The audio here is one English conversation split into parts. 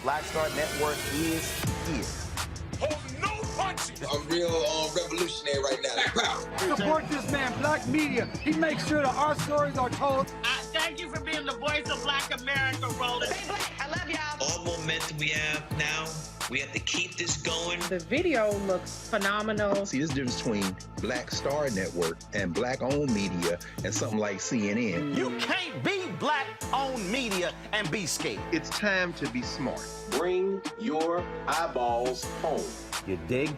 Black Star Network is here. Hold no punches. I'm real revolutionary right now. Support this man, Black Media. He makes sure that our stories are told. I Thank you for being the voice of Black America, Roland. Stay black. I love y'all. All momentum we have now, we have to keep this going. The video looks phenomenal. See, there's a difference between Black Star Network and Black-owned media and something like CNN. You can't be Black-owned media and be scared. It's time to be smart. Bring your eyeballs home. You dig?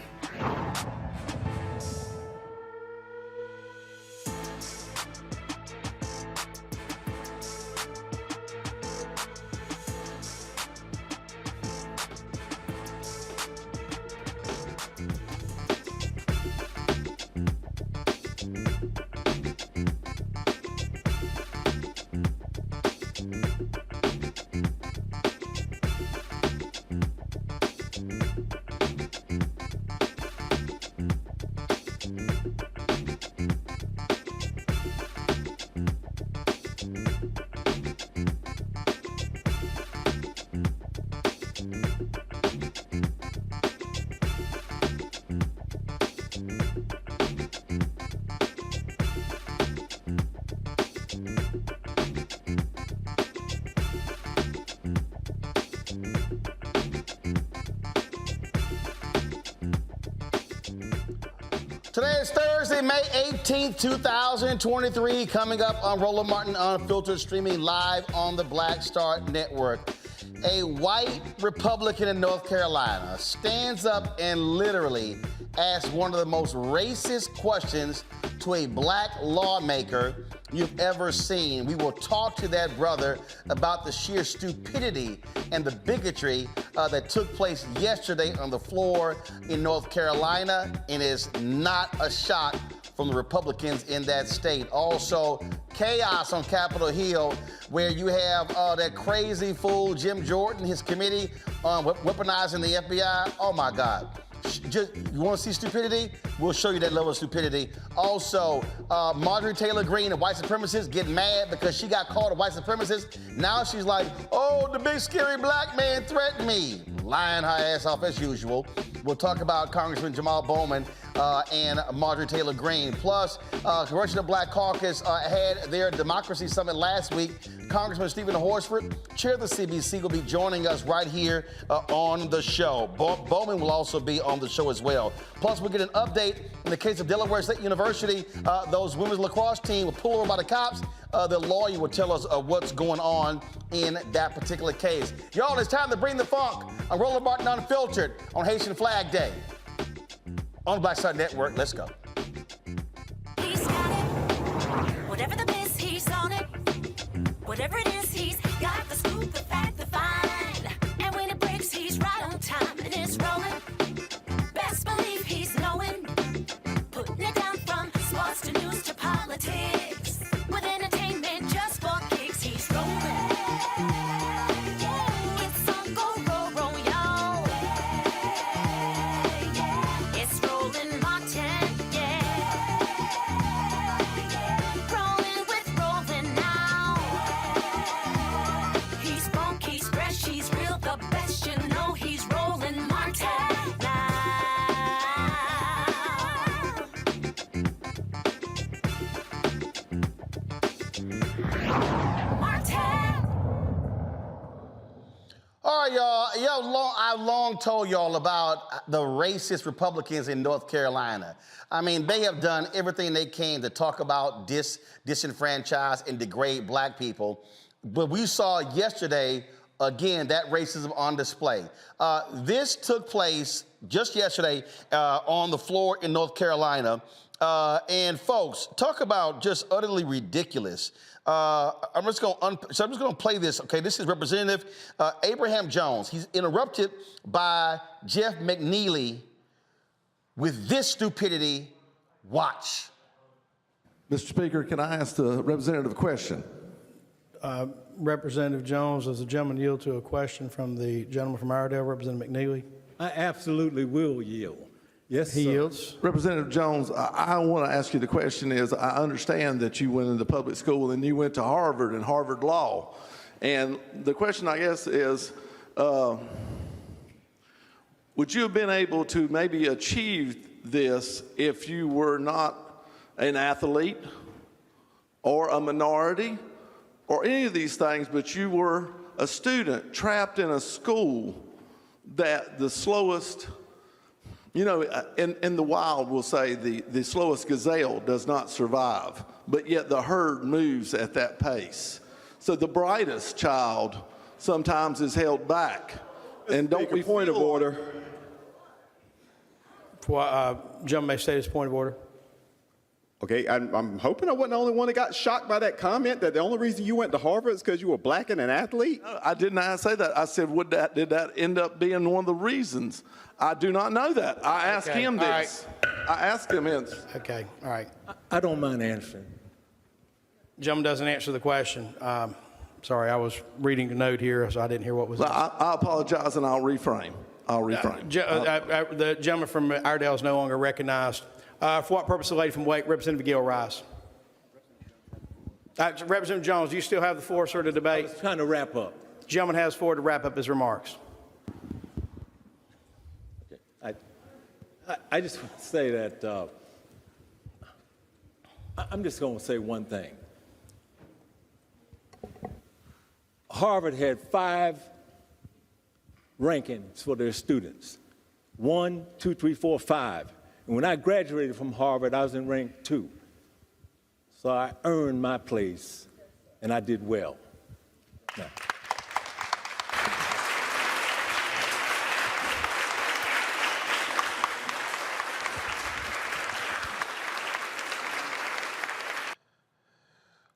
Today is Thursday, May 18th, 2023, coming up on Roland Martin Unfiltered, streaming live on the Black Star Network. A white Republican in North Carolina stands up and literally asks one of the most racist questions to a black lawmaker you've ever seen. We will talk to that brother about the sheer stupidity and the bigotry that took place yesterday on the floor in North Carolina, and is not a shot from the Republicans in that state. Also, chaos on Capitol Hill, where you have that crazy fool Jim Jordan, his committee on weaponizing the FBI. Oh my God. Just, you want to see stupidity? We'll show you that level of stupidity. Also, Marjorie Taylor Greene, a white supremacist, getting mad because she got called a white supremacist. Now she's like, oh, the big scary black man threatened me. Lying her ass off as usual. We'll talk about Congressman Jamall Bowman and Marjorie Taylor Greene. Plus, Congressional Black Caucus had their democracy summit last week. Congressman Stephen Horsford, chair of the CBC, will be joining us right here on the show. Bowman will also be on the show as well. Plus, we'll get an update in the case of Delaware State University. Those women's lacrosse team were pulled over by the cops. The lawyer will tell us what's going on in that particular case. Y'all, it's time to bring the funk. I'm Roland Martin Unfiltered on Haitian Flag Day on the Black Star Network. Let's go. He's got it. Whatever the miss, he's on it. Whatever it is, he's got the scoop, the fact, the find. And when it breaks, he's right on time and it's rolling. Best believe he's knowing. Putting it down from sports to news to politics. With entertainment just for kicks, he's rolling. It's on go, roll, roll, y'all. It's Roland Martin, yeah. Rolling with Roland now. He's funk, he's fresh, he's real, the best, you know he's Roland Martin now. All right, y'all. I've long told y'all about the racist Republicans in North Carolina. I mean, they have done everything they can to talk about disenfranchise and degrade black people. But we saw yesterday, again, that racism on display. This took place just yesterday on the floor in North Carolina. And folks, talk about just utterly ridiculous. I'm just going to play this. Okay, this is Representative Abraham Jones. He's interrupted by Jeff McNeely with this stupidity. Watch. Mr. Speaker, can I ask the representative a question? Representative Jones, does the gentleman yield to a question from the gentleman from Iredell, Representative McNeely? I absolutely will yield. Yes, he yields. Representative Jones, I want to ask you the question is, I understand that you went into public school and you went to Harvard and Harvard Law. And the question, I guess, is, would you have been able to maybe achieve this if you were not an athlete or a minority or any of these things, but you were a student trapped in a school that the slowest, you know, in the wild, we'll say the slowest gazelle does not survive, but yet the herd moves at that pace. So the brightest child sometimes is held back. And don't we point of order? Gentleman may state his point of order. Okay, I'm hoping I wasn't the only one that got shocked by that comment, that the only reason you went to Harvard is because you were black and an athlete? No, I did not say that. I said, did that end up being one of the reasons? I do not know that. I asked him this. Right. I asked him this. Okay, all right. I don't mind answering. Gentleman doesn't answer the question. Sorry, I was reading the note here, so I didn't hear what was. I apologize, and I'll reframe. The gentleman from Iredell is no longer recognized. For what purpose, the lady from Wake, Representative Gill, rise. Representative Jones, do you still have the floor, sir, to debate? I was trying to wrap up. The gentleman has the floor to wrap up his remarks. Okay. I just want to say that I'm just going to say one thing. Harvard had 5 rankings for their students. 1, 2, 3, 4, 5. And when I graduated from Harvard, I was in rank 2. So I earned my place, and I did well. Now.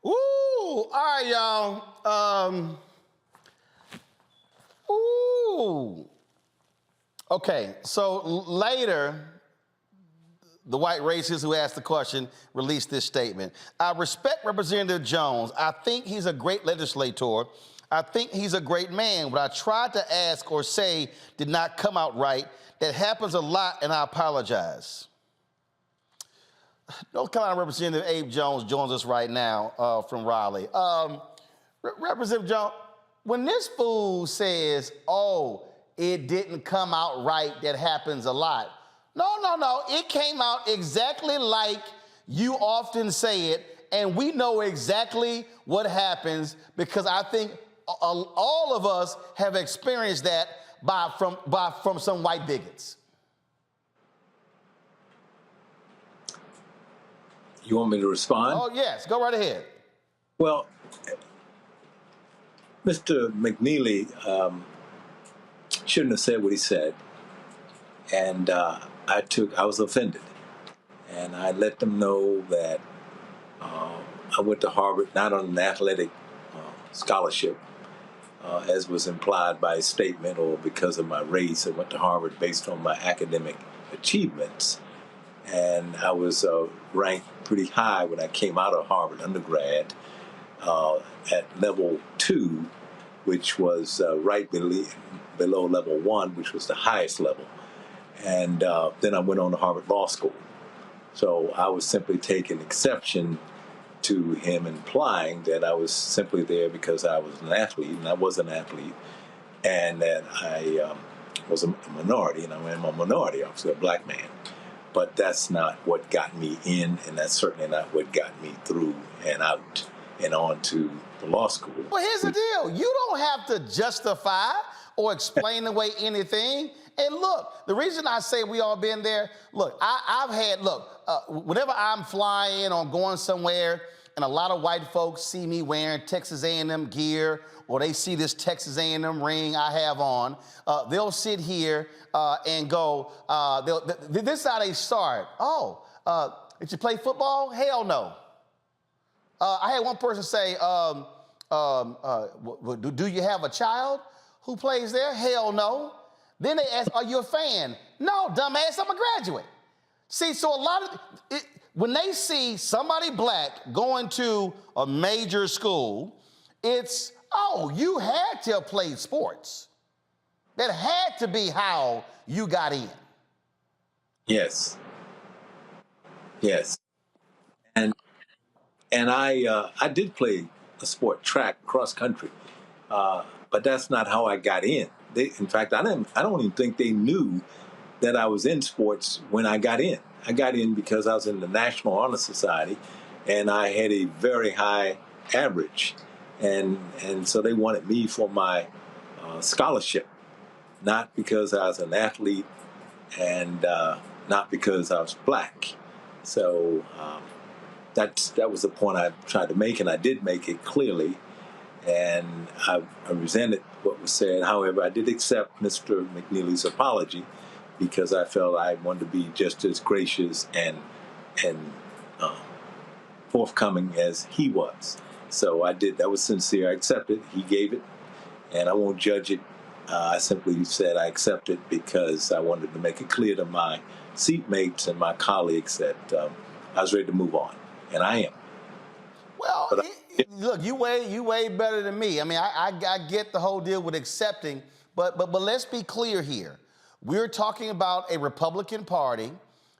Ooh, all right, y'all. Ooh. Okay, so later, the white racist who asked the question released this statement. I respect Representative Jones. I think he's a great legislator. I think he's a great man. What I tried to ask or say did not come out right. That happens a lot, and I apologize. North Carolina Representative Abe Jones joins us right now from Raleigh. Representative Jones, when this fool says, oh, it didn't come out right, that happens a lot. No, it came out exactly like you often say it, and we know exactly what happens because I think all of us have experienced that from some white bigots. You want me to respond? Oh, yes. Go right ahead. Well, Mr. McNeely shouldn't have said what he said. And I was offended. And I let them know that I went to Harvard not on an athletic scholarship, as was implied by his statement, or because of my race. I went to Harvard based on my academic achievements. And I was ranked pretty high when I came out of Harvard undergrad at level 2, which was right below level 1, which was the highest level. And then I went on to Harvard Law School. So I was simply taking exception to him implying that I was simply there because I was an athlete, and I was an athlete, and that I was a minority, and I am a minority, obviously a black man. But that's not what got me in, and that's certainly not what got me through and out and on to the law school. Well, here's the deal. You don't have to justify or explain away anything. And look, the reason I say we all been there, look, whenever I'm flying or going somewhere and a lot of white folks see me wearing Texas A&M gear or they see this Texas A&M ring I have on, they'll sit here and go, this is how they start. Oh, did you play football? Hell no. I had one person say, do you have a child who plays there? Hell no. Then they ask, are you a fan? No, dumbass, I'm a graduate. See, so a lot of, when they see somebody black going to a major school, it's, oh, you had to have played sports. That had to be how you got in. Yes. Yes. And I did play a sport, track, cross country, but that's not how I got in. In fact, I don't even think they knew that I was in sports when I got in. I got in because I was in the National Honor Society, and I had a very high average. and so they wanted me for my scholarship, not because I was an athlete and not because I was black. So that was the point I tried to make, and I did make it clearly. And I resented what was said. However, I did accept Mr. McNeely's apology because I felt I wanted to be just as gracious and forthcoming as he was. So I did. That was sincere. I accepted. He gave it, and I won't judge it. I simply said I accept it because I wanted to make it clear to my seatmates and my colleagues that I was ready to move on, and I am. Well, look, you way better than me. I mean, I get the whole deal with accepting, but let's be clear here. We're talking about a Republican Party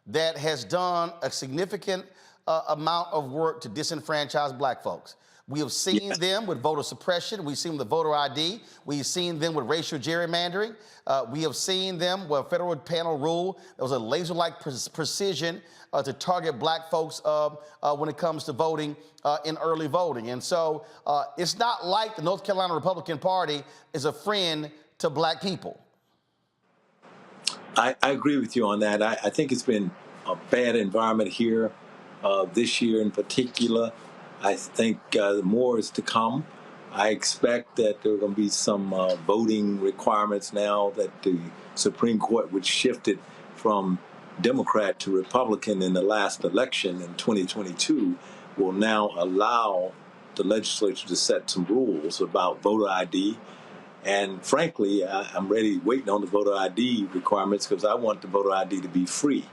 that has done a significant amount of work to disenfranchise black folks. We have seen them with voter suppression. We've seen them with voter ID. We've seen them with racial gerrymandering. We have seen them with a federal panel rule that was a laser-like precision to target black folks when it comes to voting in early voting. And so it's not like the North Carolina Republican Party is a friend to black people. I agree with you on that. I think it's been a bad environment here this year in particular. I think more is to come. I expect that there are going to be some voting requirements now that the Supreme Court, which shifted from Democrat to Republican in the last election in 2022, will now allow the legislature to set some rules about voter ID. And frankly, I'm ready, waiting on the voter ID requirements because I want the voter ID to be free,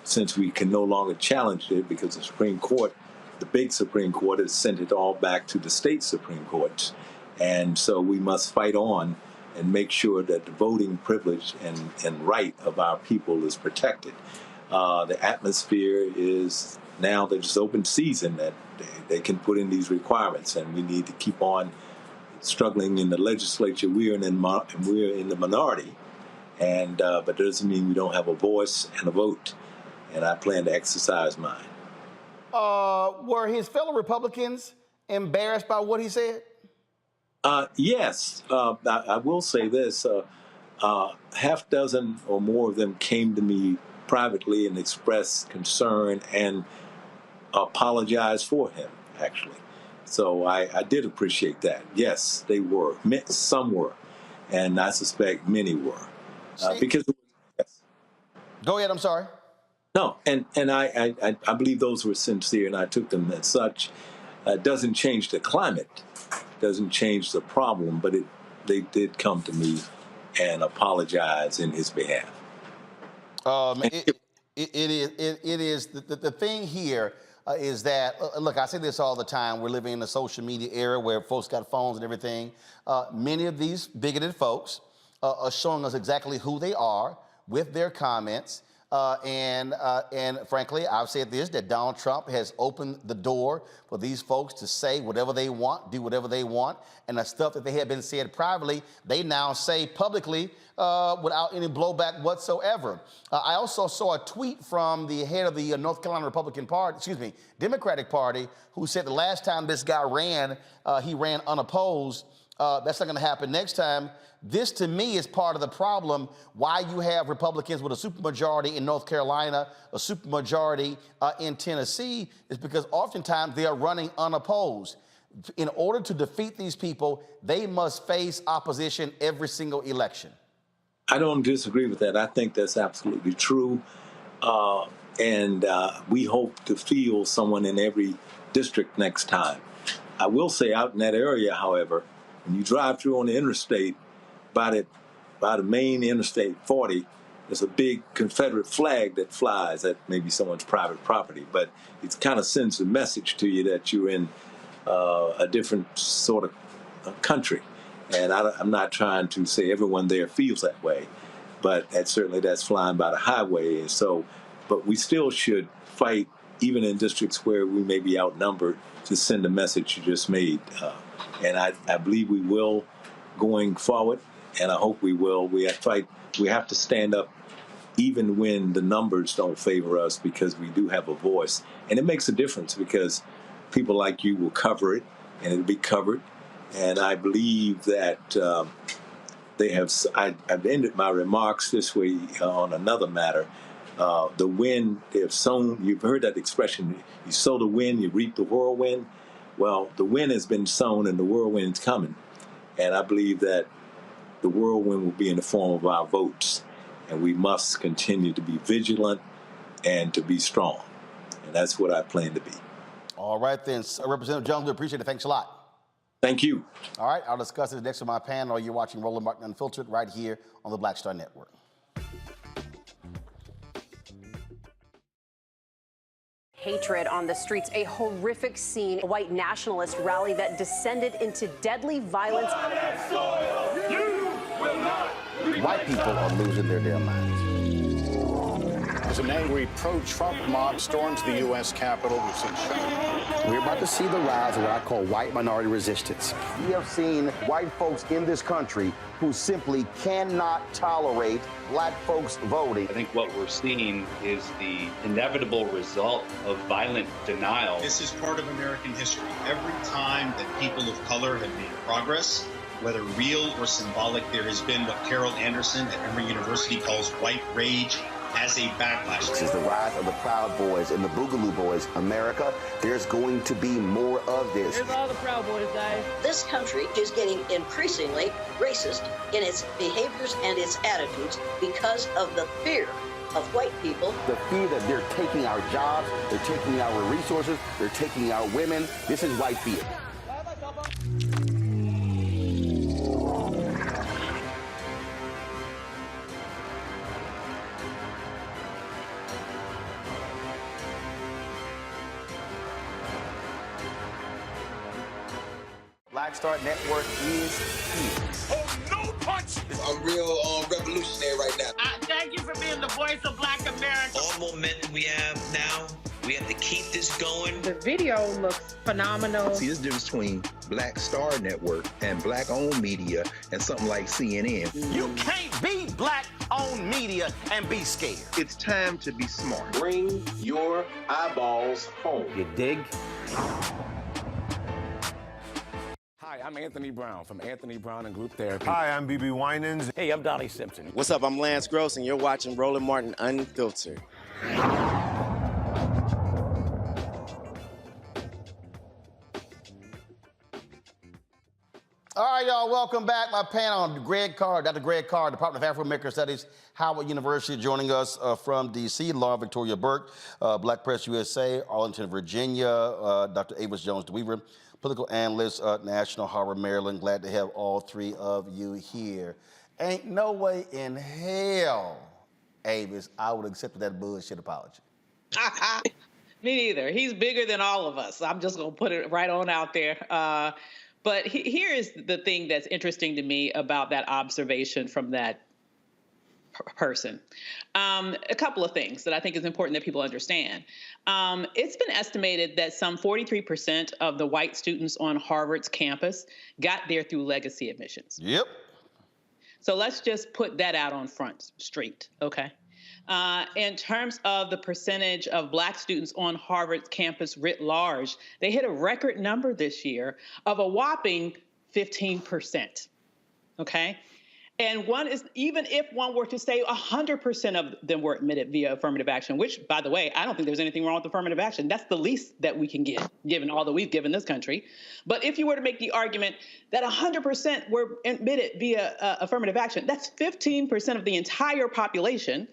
since we can no longer challenge it because the Supreme Court, the big Supreme Court, has sent it all back to the state Supreme Courts. And so we must fight on and make sure that the voting privilege and right of our people is protected. The atmosphere is now there's open season that they can put in these requirements, and we need to keep on struggling in the legislature. We're in the minority, and but that doesn't mean we don't have a voice and a vote, and I plan to exercise mine. Were his fellow Republicans embarrassed by what he said? Yes. I will say this. Half dozen or more of them came to me privately and expressed concern and apologized for him, actually. So I did appreciate that. Yes, they were. Some were. And I suspect many were. Because yes. Go ahead, I'm sorry. No, and I believe those were sincere, and I took them as such. It doesn't change the climate, doesn't change the problem, but they did come to me and apologize in his behalf. It is the thing here is that, look, I say this all the time. We're living in a social media era where folks got phones and everything. Many of these bigoted folks are showing us exactly who they are with their comments. And frankly, I've said this, that Donald Trump has opened the door for these folks to say whatever they want, do whatever they want, and the stuff that they had been said privately, they now say publicly without any blowback whatsoever. I also saw a tweet from the head of the North Carolina Democratic Party, who said the last time this guy ran, he ran unopposed. That's not going to happen next time. This, to me, is part of the problem why you have Republicans with a supermajority in North Carolina, a supermajority in Tennessee, is because oftentimes they are running unopposed. In order to defeat these people, they must face opposition every single election. I don't disagree with that. I think that's absolutely true. And we hope to field someone in every district next time. I will say out in that area, however, when you drive through on the interstate, by the main Interstate 40, there's a big Confederate flag that flies at maybe someone's private property, but it kind of sends a message to you that you're in a different sort of country. And I'm not trying to say everyone there feels that way, but certainly that's flying by the highway. And so, but we still should fight, even in districts where we may be outnumbered, to send the message you just made. And I believe we will going forward, and I hope we will. We have to stand up even when the numbers don't favor us, because we do have a voice. And it makes a difference because people like you will cover it, and it'll be covered, And I believe that they have, I've ended my remarks this way on another matter. The wind, they have sown, you've heard that expression, you sow the wind, you reap the whirlwind. Well, the wind has been sown and the whirlwind's coming. And I believe that the whirlwind will be in the form of our votes. And we must continue to be vigilant and to be strong. And that's what I plan to be. All right, then. Representative Jones, we appreciate it. Thanks a lot. Thank you. All right, I'll discuss this next with my panel. You're watching Roland Martin Unfiltered right here on the Black Star Network. Hatred on the streets, a horrific scene, a white nationalist rally that descended into deadly violence. White people are losing their damn minds. As an angry pro-Trump mob storms the U.S. Capitol, we've seen shooting. We're about to see the rise of what I call white minority resistance. We have seen white folks in this country who simply cannot tolerate black folks voting. I think what we're seeing is the inevitable result of violent denial. This is part of American history. Every time that people of color have made progress, whether real or symbolic, there has been what Carol Anderson at Emory University calls white rage as a backlash. This is the rise of the Proud Boys and the Boogaloo Boys. America, there's going to be more of this. Here's all the Proud Boys, guys. This country is getting increasingly racist in its behaviors and its attitudes because of the fear of white people. The fear that they're taking our jobs, they're taking our resources, they're taking our women. This is white fear. Black Star Network is here. Oh, no punch! I'm real revolutionary right now. Thank you for being the voice of Black America. All momentum we have now, we have to keep this going. The video looks phenomenal. See, this difference between Black Star Network and black-owned media and something like CNN. You can't be black-owned media and be scared. It's time to be smart. Bring your eyeballs home. You dig? Hi, I'm Anthony Brown from Anthony Brown and Group Therapy. Hi, I'm BB Winans. Hey, I'm Donnie Simpson. What's up? I'm Lance Gross, and you're watching Roland Martin Unfiltered. All right, y'all, welcome back. My panel, Greg Carr, Dr. Greg Carr, Department of Afro-American Studies, Howard University, joining us from D.C., Laura Victoria Burke, Black Press USA, Arlington, Virginia, Dr. Avis Jones-DeWeaver, political analyst, National Harbor, Maryland. Glad to have all three of you here. Ain't no way in hell, Avis, I would accept that bullshit apology. Me neither. He's bigger than all of us. I'm just going to put it right on out there. But here is the thing that's interesting to me about that observation from that person. A couple of things that I think is important that people understand. It's been estimated that some 43% of the white students on Harvard's campus got there through legacy admissions. Yep. So let's just put that out on Front Street, okay? In terms of the percentage of black students on Harvard's campus writ large, they hit a record number this year of a whopping 15%, okay? And one is, even if one were to say 100% of them were admitted via affirmative action, which, by the way, I don't think there's anything wrong with affirmative action. That's the least that we can get, given all that we've given this country. But if you were to make the argument that 100% were admitted via affirmative action, that's 15% of the entire population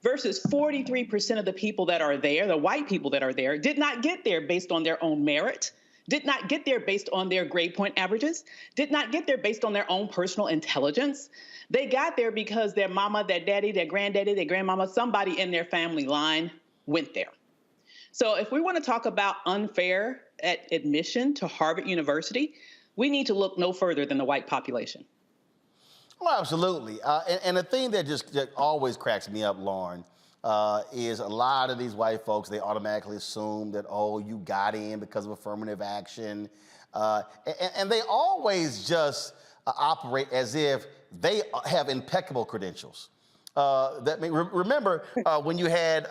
versus 43% of the people that are there, the white people that are there, did not get there based on their own merit, did not get there based on their grade point averages, did not get there based on their own personal intelligence. They got there because their mama, their daddy, their granddaddy, their grandmama, somebody in their family line went there. So if we want to talk about unfair admission to Harvard University, we need to look no further than the white population. Oh, absolutely. And the thing that just always cracks me up, Lauren, is a lot of these white folks, they automatically assume that, oh, you got in because of affirmative action. And they always just operate as if they have impeccable credentials. Remember when you had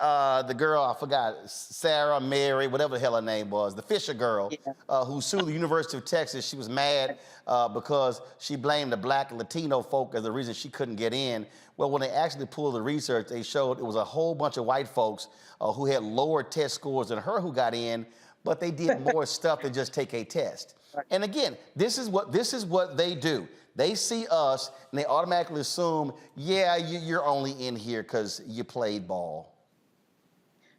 the girl, I forgot, Sarah, Mary, whatever the hell her name was, the Fisher girl, who sued the University of Texas. She was mad because she blamed the black and Latino folk as the reason she couldn't get in. Well, when they actually pulled the research, they showed it was a whole bunch of white folks who had lower test scores than her who got in, but they did more stuff than just take a test. And again, this is what they do. They see us and they automatically assume, yeah, you're only in here because you played ball.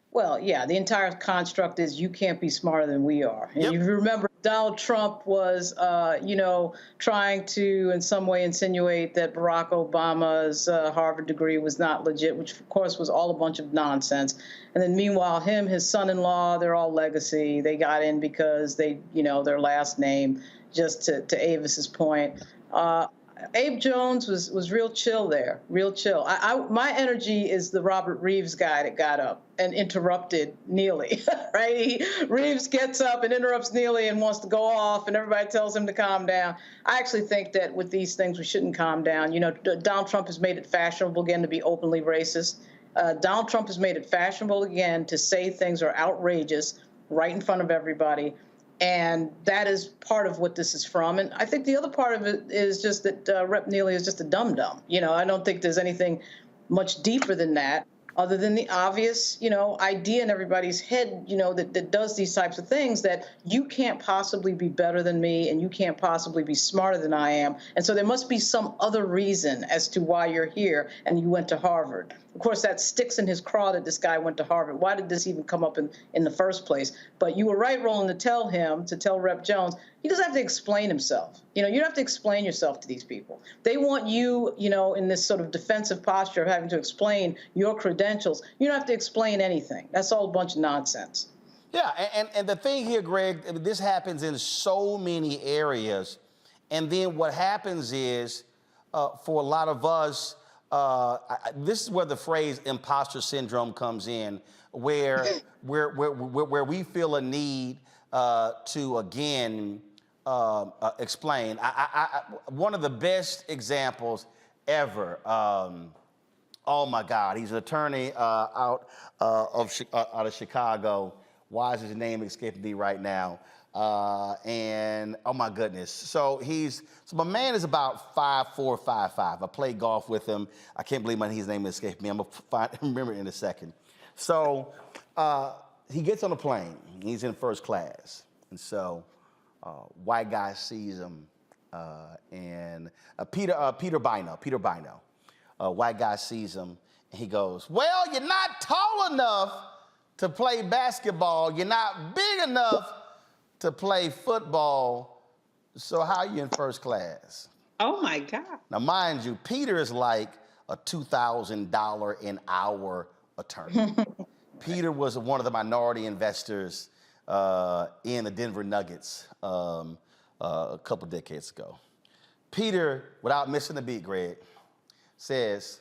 Well, yeah, the entire construct is you can't be smarter than we are. And you remember Donald Trump was, trying to in some way insinuate that Barack Obama's Harvard degree was not legit, which of course was all a bunch of nonsense. And then meanwhile, his son-in-law, they're all legacy. They got in because they, their last name, just to Avis's point. Abe Jones was real chill there, real chill. My energy is the Robert Reeves guy that got up and interrupted Neely, right? Reeves gets up and interrupts Neely and wants to go off, and everybody tells him to calm down. I actually think that with these things, we shouldn't calm down. Donald Trump has made it fashionable again to be openly racist. Donald Trump has made it fashionable again to say things are outrageous right in front of everybody. And that is part of what this is from. And I think the other part of it is just that Rep. Neely is just a dum-dum. I don't think there's anything much deeper than that, other than the obvious, idea in everybody's head, that does these types of things, that you can't possibly be better than me and you can't possibly be smarter than I am. And so there must be some other reason as to why you're here and you went to Harvard. Of course, that sticks in his craw that this guy went to Harvard. Why did this even come up in the first place? But you were right, Roland, to tell Rep. Jones, he doesn't have to explain himself. You don't have to explain yourself to these people. They want you, in this sort of defensive posture of having to explain your credentials. You don't have to explain anything. That's all a bunch of nonsense. Yeah, and the thing here, Greg, this happens in so many areas. And then what happens is, for a lot of us, this is where the phrase imposter syndrome comes in, where we feel a need to again explain. One of the best examples ever. Oh my God, he's an attorney out of Chicago. Why is his name escaping me right now? And oh my goodness. So my man is about 5'4", 5'5". I played golf with him. I can't believe his name escaped me. I'm gonna remember it in a second. So he gets on a plane. He's in first class. And so white guy sees him and Peter Bino. White guy sees him and he goes, well, you're not tall enough to play basketball. You're not big enough to play football, so how are you in first class? Oh my God. Now, mind you, Peter is like a $2,000 an hour attorney. Peter was one of the minority investors in the Denver Nuggets a couple decades ago. Peter, without missing a beat, Greg, says,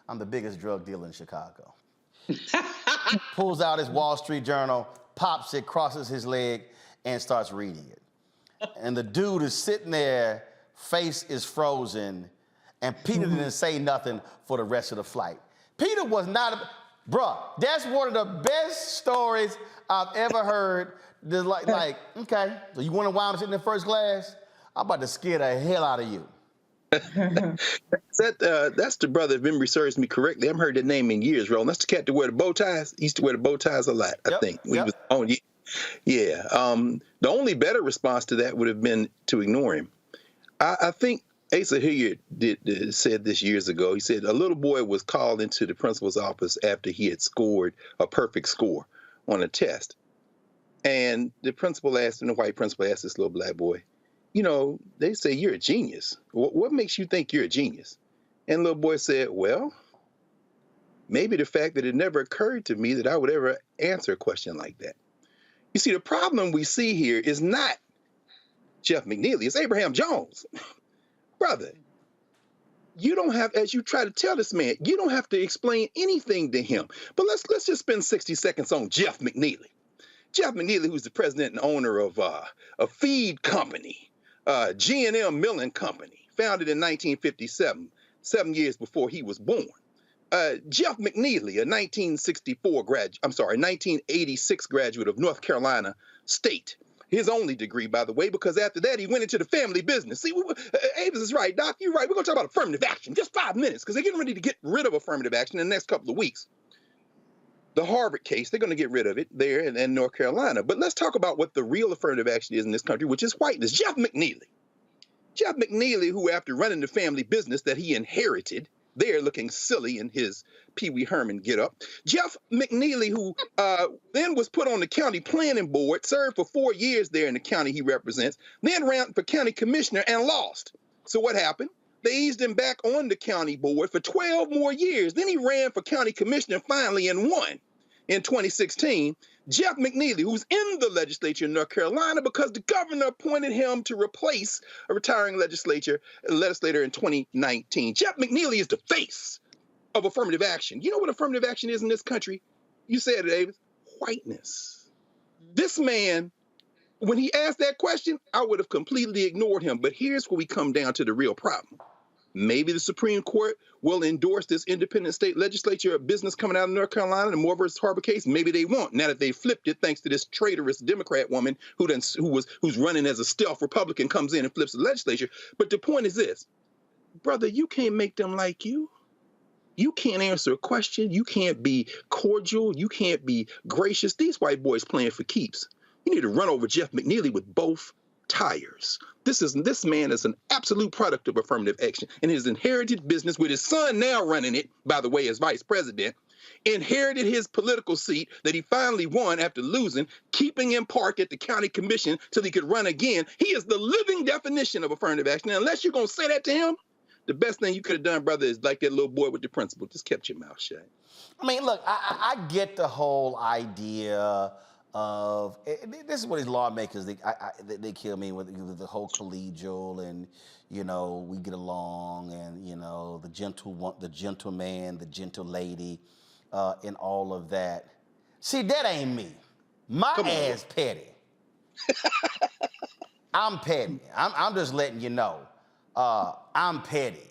I'm the biggest drug dealer in Chicago. Pulls out his Wall Street Journal, pops it, crosses his leg, and starts reading it. And the dude is sitting there, face is frozen, and Peter didn't say nothing for the rest of the flight. Peter was not, bruh, that's one of the best stories I've ever heard. Like, okay, so you want to wind up sitting in first class? I'm about to scare the hell out of you. That's the brother, if memory serves me correctly. I haven't heard that name in years, Roland. That's the cat that wear the bow ties. He used to wear the bow ties a lot, I think. When he was on, yeah. The only better response to that would have been to ignore him. I think Asa Hilliard said this years ago. He said a little boy was called into the principal's office after he had scored a perfect score on a test. And the principal asked him, the white principal asked this little black boy, they say you're a genius. What makes you think you're a genius? And the little boy said, well, maybe the fact that it never occurred to me that I would ever answer a question like that. You see, the problem we see here is not Jeff McNeely, it's Abraham Jones. Brother, you don't have, as you try to tell this man, you don't have to explain anything to him. But let's just spend 60 seconds on Jeff McNeely. Jeff McNeely, who's the president and owner of a feed company, G&M Milling Company, founded in 1957, 7 years before he was born. Jeff McNeely, a 1986 graduate of North Carolina State. His only degree, by the way, because after that, he went into the family business. See, Avis is right, Doc, you're right. We're going to talk about affirmative action, just 5 minutes, because they're getting ready to get rid of affirmative action in the next couple of weeks. The Harvard case, they're going to get rid of it there in North Carolina. But let's talk about what the real affirmative action is in this country, which is whiteness. Jeff McNeely. Jeff McNeely, who after running the family business that he inherited, there looking silly in his Pee Wee Herman get-up. Jeff McNeely, who then was put on the county planning board, served for 4 years there in the county he represents, then ran for county commissioner and lost. So what happened? They eased him back on the county board for 12 more years. Then he ran for county commissioner finally and won in 2016. Jeff McNeely, who's in the legislature in North Carolina because the governor appointed him to replace a retiring legislator in 2019. Jeff McNeely is the face of affirmative action. You know what affirmative action is in this country? You said it, David. Whiteness. This man, when he asked that question, I would have completely ignored him. But here's where we come down to the real problem. Maybe the Supreme Court will endorse this independent state legislature business coming out of North Carolina, the Moore versus Harbor case. Maybe they won't. Now that they flipped it, thanks to this traitorous Democrat woman who's running as a stealth Republican comes in and flips the legislature. But the point is this, brother, you can't make them like you. You can't answer a question. You can't be cordial. You can't be gracious. These white boys playing for keeps. You need to run over Jeff McNeely with both tires. This man is an absolute product of affirmative action, and his inherited business, with his son now running it, by the way, as vice president, inherited his political seat that he finally won after losing, keeping in park at the county commission till he could run again. He is the living definition of affirmative action. And unless you're going to say that to him, the best thing you could have done, brother, is like that little boy with the principal, just kept your mouth shut. I mean, look, I get the whole idea of, this is what these lawmakers, they kill me with the whole collegial and, you know, we get along and, you know, the gentleman, the gentle lady, and all of that. See, that ain't me. My ass petty. I'm petty. I'm just letting you know. I'm petty.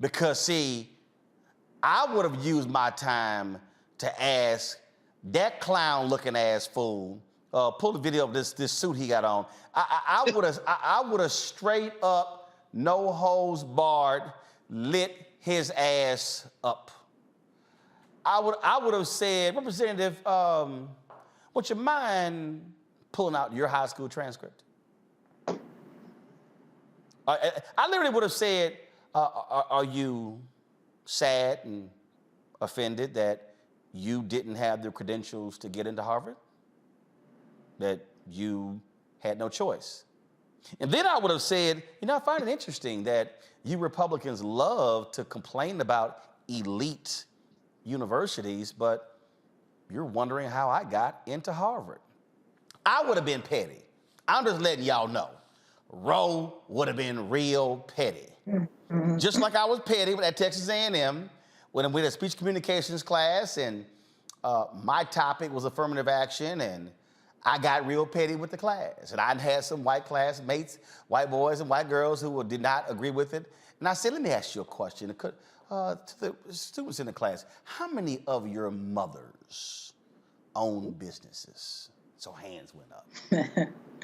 Because, see, I would have used my time to ask that clown-looking ass fool, pull the video of this suit he got on. I would have straight up, no hose barred, lit his ass up. I would have said, Representative, would you mind pulling out your high school transcript? I literally would have said, are you sad and offended that you didn't have the credentials to get into Harvard? That you had no choice? And then I would have said, you know, I find it interesting that you Republicans love to complain about elite universities, but you're wondering how I got into Harvard. I would have been petty. I'm just letting y'all know. Roe would have been real petty. Just like I was petty at Texas A&M when we had a speech communications class and my topic was affirmative action, and I got real petty with the class. And I had some white classmates, white boys and white girls who did not agree with it. And I said, let me ask you a question to the students in the class. How many of your mothers own businesses? So hands went up.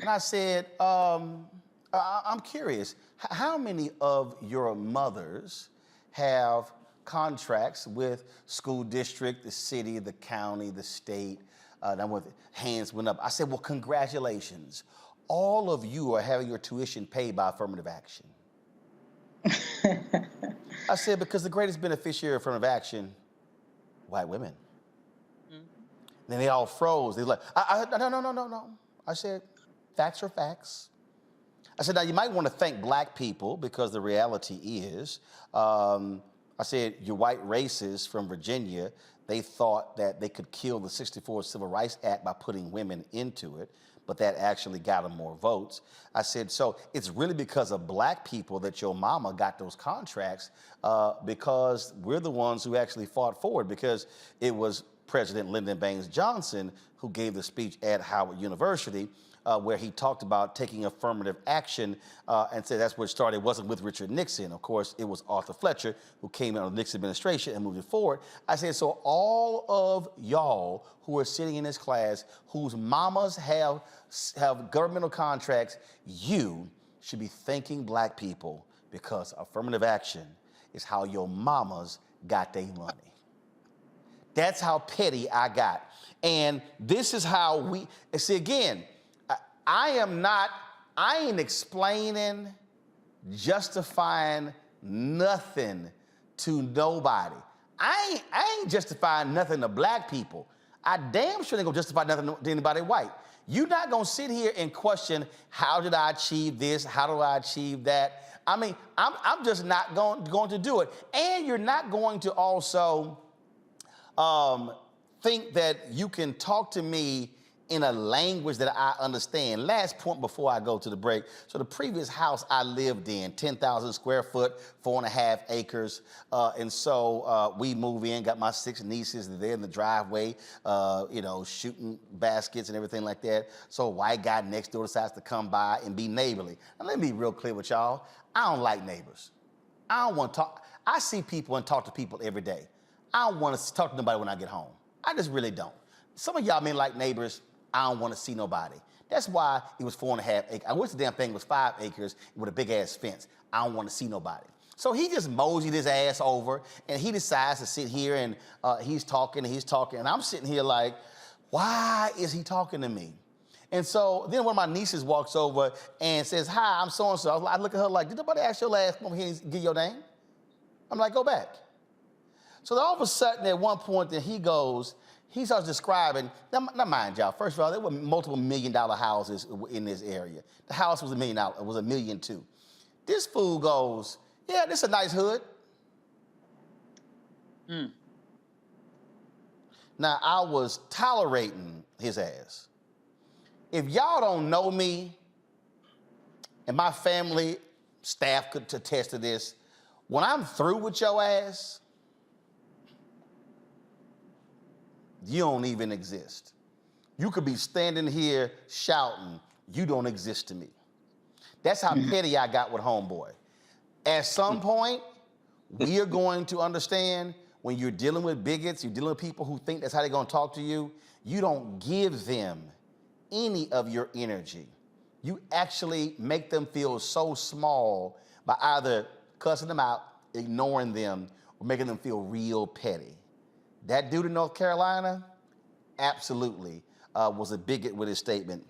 And I said, I'm curious, how many of your mothers have contracts with school district, the city, the county, the state? Hands went up. I said, well, congratulations. All of you are having your tuition paid by affirmative action. I said, because the greatest beneficiary of affirmative action, white women. Then they all froze. They were like, no. I said, facts are facts. I said, now you might want to thank black people because the reality is, I said, your white racists from Virginia, they thought that they could kill the '64 Civil Rights Act by putting women into it, but that actually got them more votes. I said, so it's really because of black people that your mama got those contracts, because we're the ones who actually fought for it, because it was President Lyndon Baines Johnson who gave the speech at Howard University where he talked about taking affirmative action and said that's where it started. It wasn't with Richard Nixon. Of course, it was Arthur Fletcher who came in on the Nixon administration and moved it forward. I said, so all of y'all who are sitting in this class whose mamas have governmental contracts, you should be thanking black people because affirmative action is how your mamas got their money. That's how petty I got. And this is how we, see again, I ain't explaining, justifying nothing to nobody. I ain't justifying nothing to black people. I damn sure ain't gonna justify nothing to anybody white. You're not gonna sit here and question, how did I achieve this? How do I achieve that? I mean, I'm just not going to do it. And you're not going to also think that you can talk to me in a language that I understand. Last point before I go to the break. So the previous house I lived in, 10,000 square foot, 4.5 acres. And so we move in, got my 6 nieces, they're in the driveway, you know, shooting baskets and everything like that. So a white guy next door decides to come by and be neighborly. Now let me be real clear with y'all. I don't like neighbors. I don't want to talk. I see people and talk to people every day. I don't want to talk to nobody when I get home. I just really don't. Some of y'all may like neighbors. I don't want to see nobody. That's why it was 4.5 acres. I wish the damn thing was 5 acres with a big ass fence. I don't want to see nobody. So he just moseyed his ass over and he decides to sit here and he's talking and I'm sitting here like, why is he talking to me? And so then one of my nieces walks over and says, hi, I'm so-and-so. I look at her like, did nobody ask your last come over here and give your name? I'm like, go back. So then all of a sudden at one point then he starts describing, now mind y'all, first of all, there were multiple $1 million houses in this area. The house was $1 million, it was $1.2 million. This fool goes, yeah, this is a nice hood. Now I was tolerating his ass. If y'all don't know me, and my family, staff could attest to this, when I'm through with your ass, you don't even exist. You could be standing here shouting, you don't exist to me. That's how petty I got with homeboy. At some point, we are going to understand when you're dealing with bigots, you're dealing with people who think that's how they're gonna talk to you, you don't give them any of your energy. You actually make them feel so small by either cussing them out, ignoring them, or making them feel real petty. That dude in North Carolina, absolutely, was a bigot with his statement.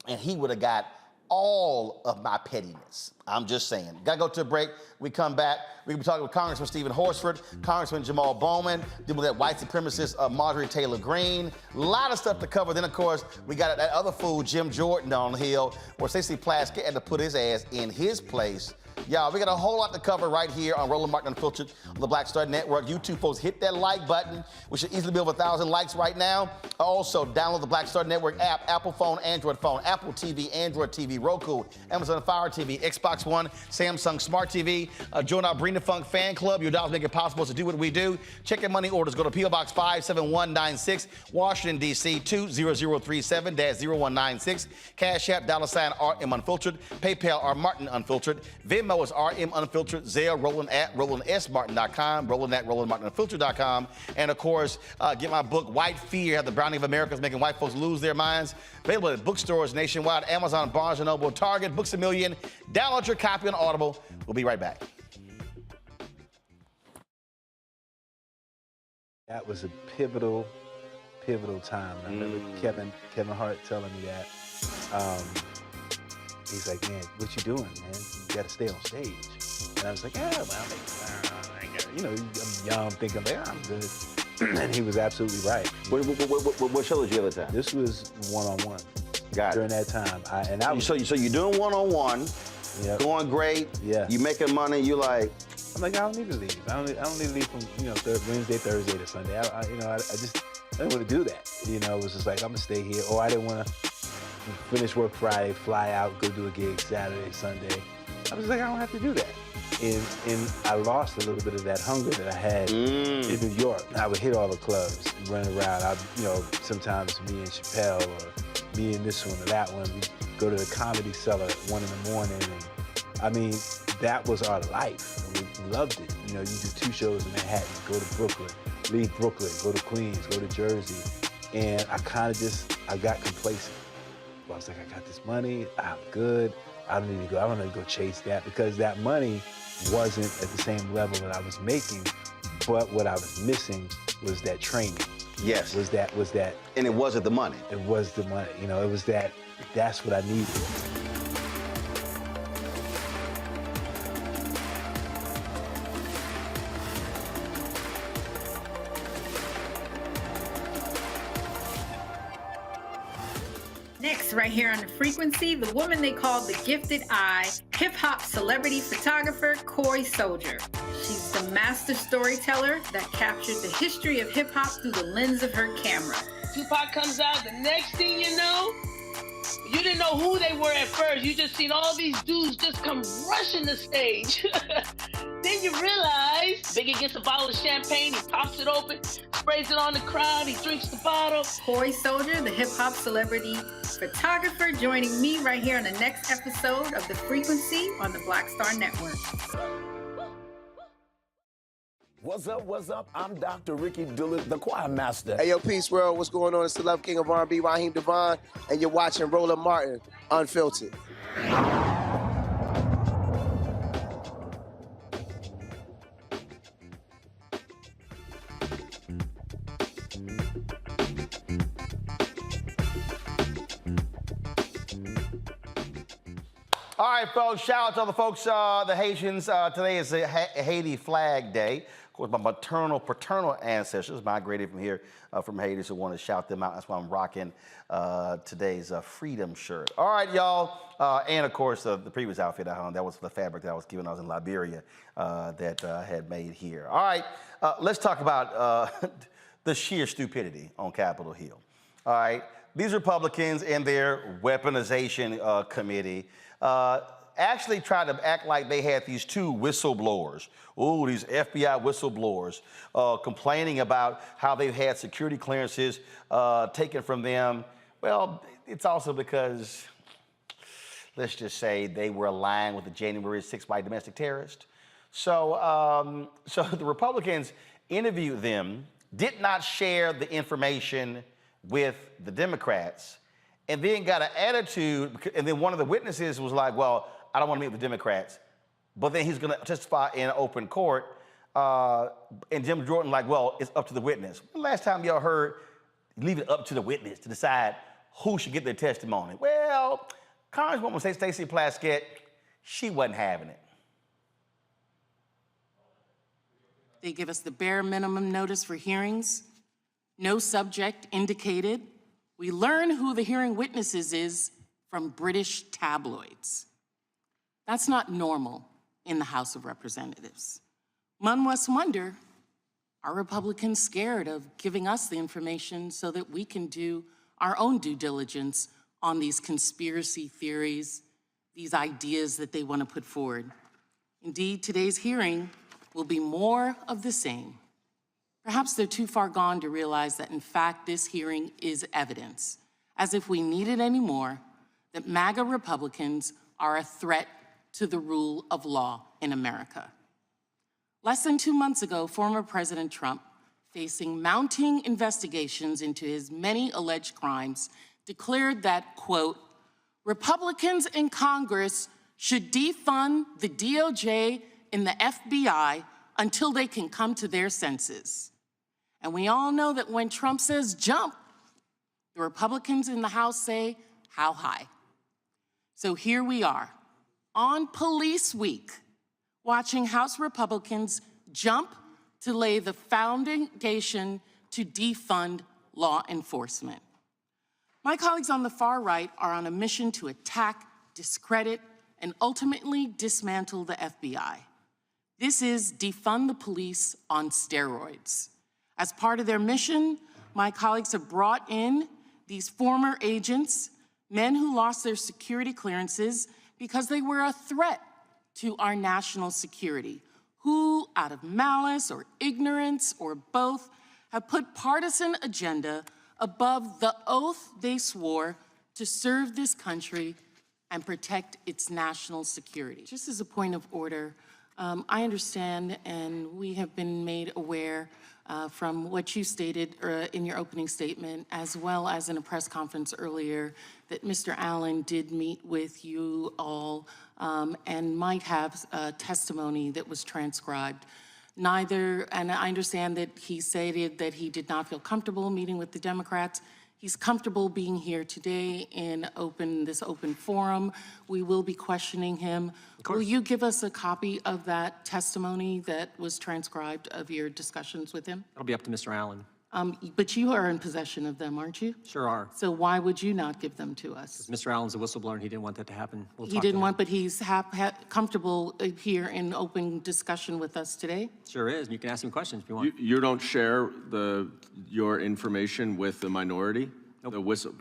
And he would have got all of my pettiness. I'm just saying. Gotta go to a break. We come back. We're gonna be talking with Congressman Stephen Horsford, Congressman Jamaal Bowman, dealing with that white supremacist Marjorie Taylor Greene. A lot of stuff to cover. Then, of course, we got that other fool, Jim Jordan, on the hill, where Stacey Plaskett had to put his ass in his place. Y'all, we got a whole lot to cover right here on Roland Martin Unfiltered on the Black Star Network. You two folks, hit that like button. We should easily be over 1,000 likes right now. Also, download the Black Star Network app, Apple phone, Android phone, Apple TV, Android TV, Roku, Amazon Fire TV, Xbox One, Samsung Smart TV. Join our Bring the Funk fan club. Your dollars make it possible to do what we do. Check your money orders. Go to P.O. Box 57196, Washington, D.C. 20037-0196. Cash App, $RM Unfiltered. PayPal, R Martin Unfiltered. Venmo is RM Unfiltered. Zelle, Roland at RolandSMartin.com. Roland at RolandMartinUnfiltered.com. And of course, get my book, White Fear, How the Browning of America is Making White Folks Lose Their Minds. Available at bookstores nationwide, Amazon, Barnes & Noble, Target, Books A Million. Download your copy on Audible. We'll be right back. That was a pivotal time. I remember Kevin Hart telling me that. He's like, man, what you doing, man? You got to stay on stage. And I was like, yeah, well, you know, I'm young, thinking, like, I'm good. And he was absolutely right. What show did you have at the time? This was one-on-one. Got it. During that time. So you're doing one-on-one, going great, you making money, you like... I'm like, I don't need to leave. I don't need to leave from, you know, Wednesday, Thursday to Sunday. I didn't want to do that. You know, it was just like, I'm going to stay here. Or I didn't want to finish work Friday, fly out, go do a gig Saturday, Sunday. I was like, I don't have to do that. And I lost a little bit of that hunger that I had in New York. I would hit all the clubs, run around. You know, sometimes me and Chappelle or me and this one or that one. We'd go to the Comedy Cellar at 1 in the morning. And, I mean, that was our life. We loved it. You know, you do 2 shows in Manhattan, go to Brooklyn, leave Brooklyn, go to Queens, go to Jersey. And I kind of I got complacent. I was like, I got this money, I'm good. I don't need to go chase that, because that money wasn't at the same level that I was making, but what I was missing was that training. Yes. Was that. And it wasn't the money. It was the money. You know, it was that's what I needed. Next, right here on The Frequency, the woman they call the Gifted Eye, hip-hop celebrity photographer Coy Soldier. She's the master storyteller that captured the history of hip-hop through the lens of her camera. Tupac comes out, the next thing you know, you didn't know who they were at first. You just seen all these dudes just come rushing the stage. Then you realize Biggie gets a bottle of champagne, he pops it open, sprays it on the crowd, he drinks the bottle. Coy Soldier, the hip-hop celebrity photographer, joining me right here on the next episode of The Frequency on the Black Star Network. What's up? I'm Dr. Ricky Dillard, the choir master. Hey, yo, Peace World. What's going on? It's the Love King of R&B, Raheem Devon, and you're watching Roland Martin Unfiltered. All right, folks, shout out to all the folks, the Haitians. Today is Haiti Flag Day. Of course, my paternal ancestors migrated from here, from Haiti, so I want to shout them out. That's why I'm rocking today's freedom shirt. All right, y'all. And, of course, the previous outfit I had, that was the fabric that I was given. I was in Liberia that I had made here. All right, let's talk about the sheer stupidity on Capitol Hill. All right, these Republicans and their weaponization committee actually tried to act like they had these 2 whistleblowers. Ooh, these FBI whistleblowers complaining about how they've had security clearances taken from them. Well, it's also because, let's just say, they were aligned with the January 6th white domestic terrorist. So the Republicans interviewed them, did not share the information with the Democrats, and then got an attitude, and then one of the witnesses was like, well, I don't want to meet with the Democrats, but then he's going to testify in open court, and Jim Jordan like, well, it's up to the witness. When the last time y'all heard, leave it up to the witness to decide who should get their testimony? Well, Congresswoman Stacey Plaskett, she wasn't having it. They give us the bare minimum notice for hearings, no subject indicated. We learn who the hearing witnesses is from British tabloids. That's not normal in the House of Representatives. One must wonder, are Republicans scared of giving us the information so that we can do our own due diligence on these conspiracy theories, these ideas that they want to put forward? Indeed, today's hearing will be more of the same. Perhaps they're too far gone to realize that, in fact, this hearing is evidence, as if we needed any more, that MAGA Republicans are a threat to the rule of law in America. Less than 2 months ago, former President Trump, facing mounting investigations into his many alleged crimes, declared that, quote, Republicans in Congress should defund the DOJ and the FBI until they can come to their senses. And we all know that when Trump says jump, the Republicans in the House say, how high? So here we are, on Police Week, watching House Republicans jump to lay the foundation to defund law enforcement. My colleagues on the far right are on a mission to attack, discredit, and ultimately dismantle the FBI. This is defund the police on steroids. As part of their mission, my colleagues have brought in these former agents, men who lost their security clearances because they were a threat to our national security, who, out of malice or ignorance or both, have put partisan agenda above the oath they swore to serve this country and protect its national security. Just as a point of order, I understand, and we have been made aware from what you stated in your opening statement, as well as in a press conference earlier, that Mr. Allen did meet with you all and might have testimony that was transcribed. Neither, and I understand that he stated that he did not feel comfortable meeting with the Democrats. He's comfortable being here today in this open forum. We will be questioning him. Will you give us a copy of that testimony that was transcribed of your discussions with him? It'll be up to Mr. Allen. But you are in possession of them, aren't you? Sure are. So why would you not give them to us? Mr. Allen's a whistleblower and he didn't want that to happen. He didn't want, but he's comfortable here in open discussion with us today? Sure is. You can ask him questions if you want. You don't share your information with the minority? Nope. The whistle.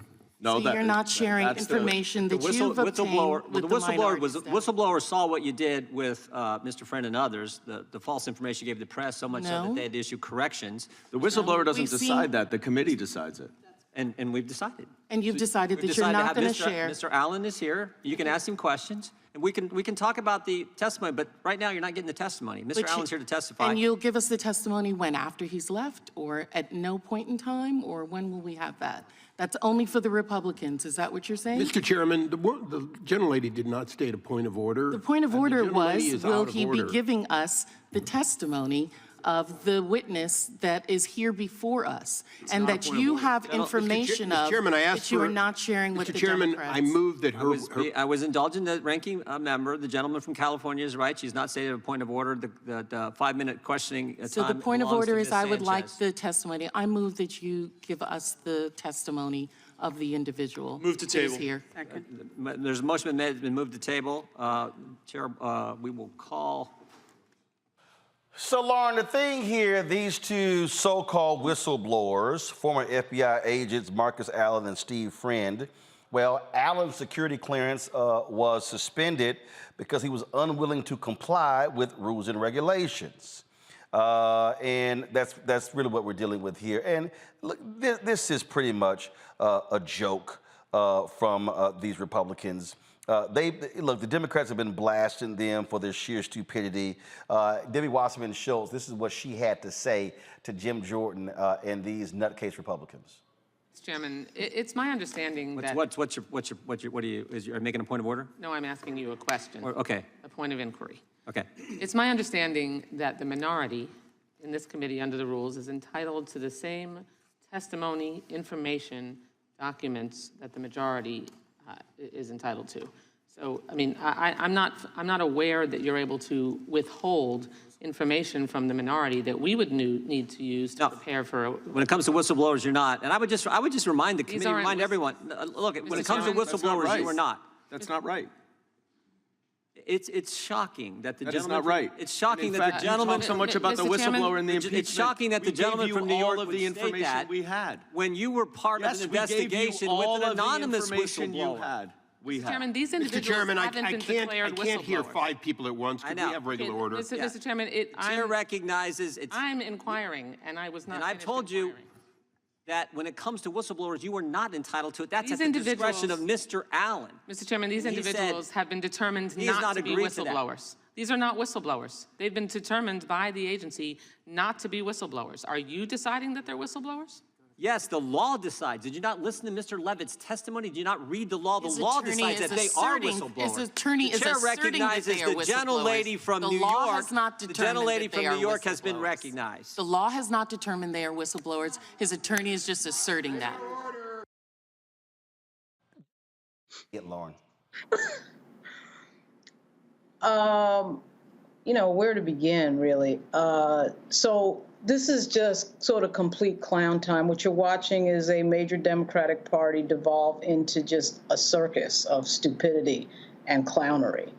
No, so you're not sharing information that you've obtained with the whistleblower saw what you did with Mr. Friend and others, the false information you gave the press, so much so that they had to issue corrections. The whistleblower doesn't decide that. The committee decides it. And we've decided. And you've decided that you're not going to share. Mr. Allen is here. You can ask him questions. And we can talk about the testimony, but right now you're not getting the testimony. Mr. Allen's here to testify. And you'll give us the testimony when? After he's left, or at no point in time, or when will we have that? That's only for the Republicans. Is that what you're saying? Mr. Chairman, the gentlelady did not state a point of order. The point of order was, will he be giving us the testimony of the witness that is here before us, and that you have information of that you are not sharing with the Democrats? Mr. Chairman, I move that I was indulging the ranking member. The gentleman from California is right. She's not stated a point of order. The 5-minute questioning time. So the point of order is I would like the testimony. I move that you give us the testimony of the individual. Move to table. Here. There's a motion been moved to table. Chair, we will call. So, Lauren, the thing here, these two so-called whistleblowers, former FBI agents Marcus Allen and Steve Friend, well, Allen's security clearance was suspended because he was unwilling to comply with rules and regulations. And that's really what we're dealing with here. And look, this is pretty much a joke from these Republicans. Look, the Democrats have been blasting them for their sheer stupidity. Debbie Wasserman Schultz, this is what she had to say to Jim Jordan and these nutcase Republicans. Mr. Chairman, it's my understanding that... Are you making a point of order? No, I'm asking you a question. Okay. A point of inquiry. Okay. It's my understanding that the minority in this committee under the rules is entitled to the same testimony, information, documents that the majority is entitled to. So, I mean, I'm not aware that you're able to withhold information from the minority that we would need to use to prepare for. When it comes to whistleblowers, you're not. And I would just remind the committee, remind everyone. Look, when it comes to whistleblowers, you are not. That's not right. It's shocking that the gentleman. That is not right. It's shocking that the gentleman. You talk so much about the whistleblower and the impeachment. It's shocking that the gentleman from New York would the information state that we had when you were part of an investigation with an anonymous whistleblower. Mr. Chairman, these individuals haven't been declared whistleblowers. I can't hear 5 people at once. Could we have regular order? Mr. Chairman, Chair recognizes it's... I'm inquiring, and I was not. And I've told you that when it comes to whistleblowers, you are not entitled to it. That's at the discretion of Mr. Allen. Mr. Chairman, these individuals have been determined not to be whistleblowers. These are not whistleblowers. They've been determined by the agency not to be whistleblowers. Are you deciding that they're whistleblowers? Yes, the law decides. Did you not listen to Mr. Levitt's testimony? Did you not read the law? The law decides that they are whistleblowers. His attorney is asserting that they are whistleblowers. The gentlelady from New York. The gentlelady from New York has been recognized. The law has not determined they are whistleblowers. His attorney is just asserting that. Get Lauren. You know, where to begin, really. So this is just sort of complete clown time. What you're watching is a major Democratic Party devolve into just a circus of stupidity and clownery.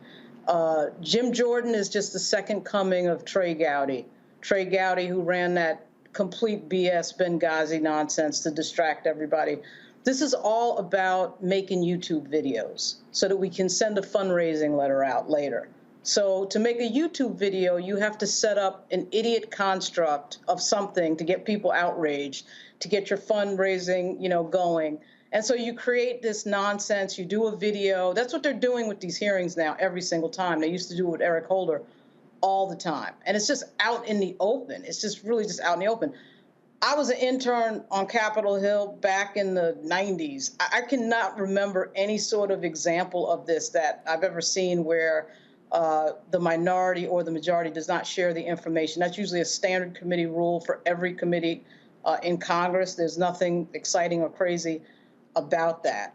Jim Jordan is just the second coming of Trey Gowdy. Trey Gowdy, who ran that complete BS Benghazi nonsense to distract everybody. This is all about making YouTube videos so that we can send a fundraising letter out later. So to make a YouTube video, you have to set up an idiot construct of something to get people outraged, to get your fundraising, going. And so you create this nonsense, you do a video. That's what they're doing with these hearings now every single time. They used to do it with Eric Holder all the time. And it's just out in the open. It's just really just out in the open. I was an intern on Capitol Hill back in the 90s. I cannot remember any sort of example of this that I've ever seen where the minority or the majority does not share the information. That's usually a standard committee rule for every committee in Congress. There's nothing exciting or crazy about that.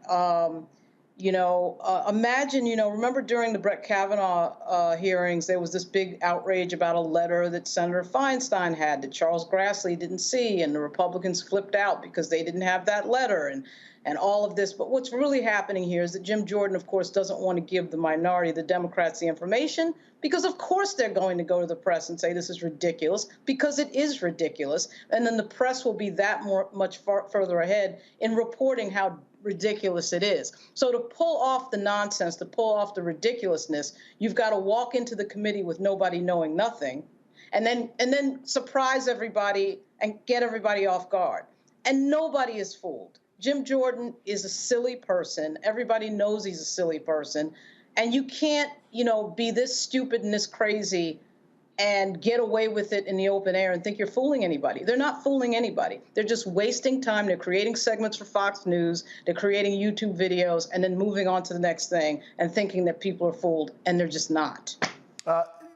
Imagine, remember during the Brett Kavanaugh hearings, there was this big outrage about a letter that Senator Feinstein had that Charles Grassley didn't see, and the Republicans flipped out because they didn't have that letter and all of this. But what's really happening here is that Jim Jordan, of course, doesn't want to give the minority, the Democrats, the information, because of course they're going to go to the press and say this is ridiculous, because it is ridiculous. And then the press will be that much further ahead in reporting how ridiculous it is. So to pull off the nonsense, to pull off the ridiculousness, you've got to walk into the committee with nobody knowing nothing, and then surprise everybody and get everybody off guard. And nobody is fooled. Jim Jordan is a silly person. Everybody knows he's a silly person. And you can't, be this stupid and this crazy and get away with it in the open air and think you're fooling anybody. They're not fooling anybody. They're just wasting time. They're creating segments for Fox News. They're creating YouTube videos and then moving on to the next thing and thinking that people are fooled, and they're just not.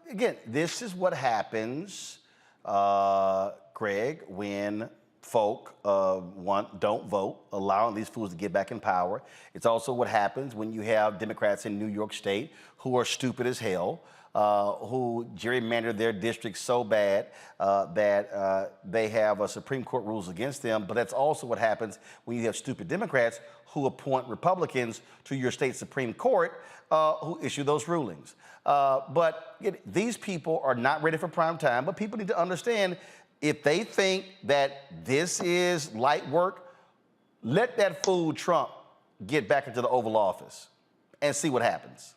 Again, this is what happens, Greg, when folk don't vote, allowing these fools to get back in power. It's also what happens when you have Democrats in New York State who are stupid as hell, who gerrymander their districts so bad that they have Supreme Court rules against them. But that's also what happens when you have stupid Democrats who appoint Republicans to your state Supreme Court who issue those rulings. But these people are not ready for prime time, but people need to understand, if they think that this is light work, let that fool Trump get back into the Oval Office and see what happens.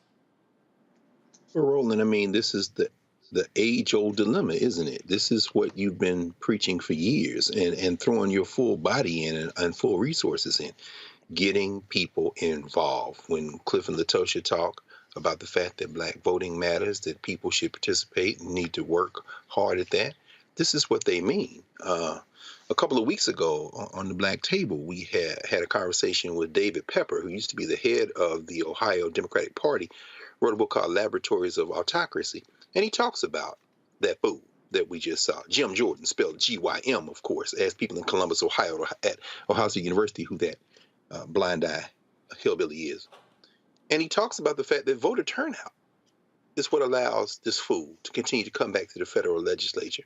Well, Roland, this is the age-old dilemma, isn't it? This is what you've been preaching for years and throwing your full body in and full resources in, getting people involved. When Cliff and Latosha talk about the fact that black voting matters, that people should participate and need to work hard at that, this is what they mean. A couple of weeks ago on the Black Table, we had a conversation with David Pepper, who used to be the head of the Ohio Democratic Party, wrote a book called Laboratories of Autocracy. And he talks about that fool that we just saw, Jim Jordan, spelled G-Y-M, of course, as people in Columbus, Ohio, at Ohio State University, who that blind eye hillbilly is. And he talks about the fact that voter turnout is what allows this fool to continue to come back to the federal legislature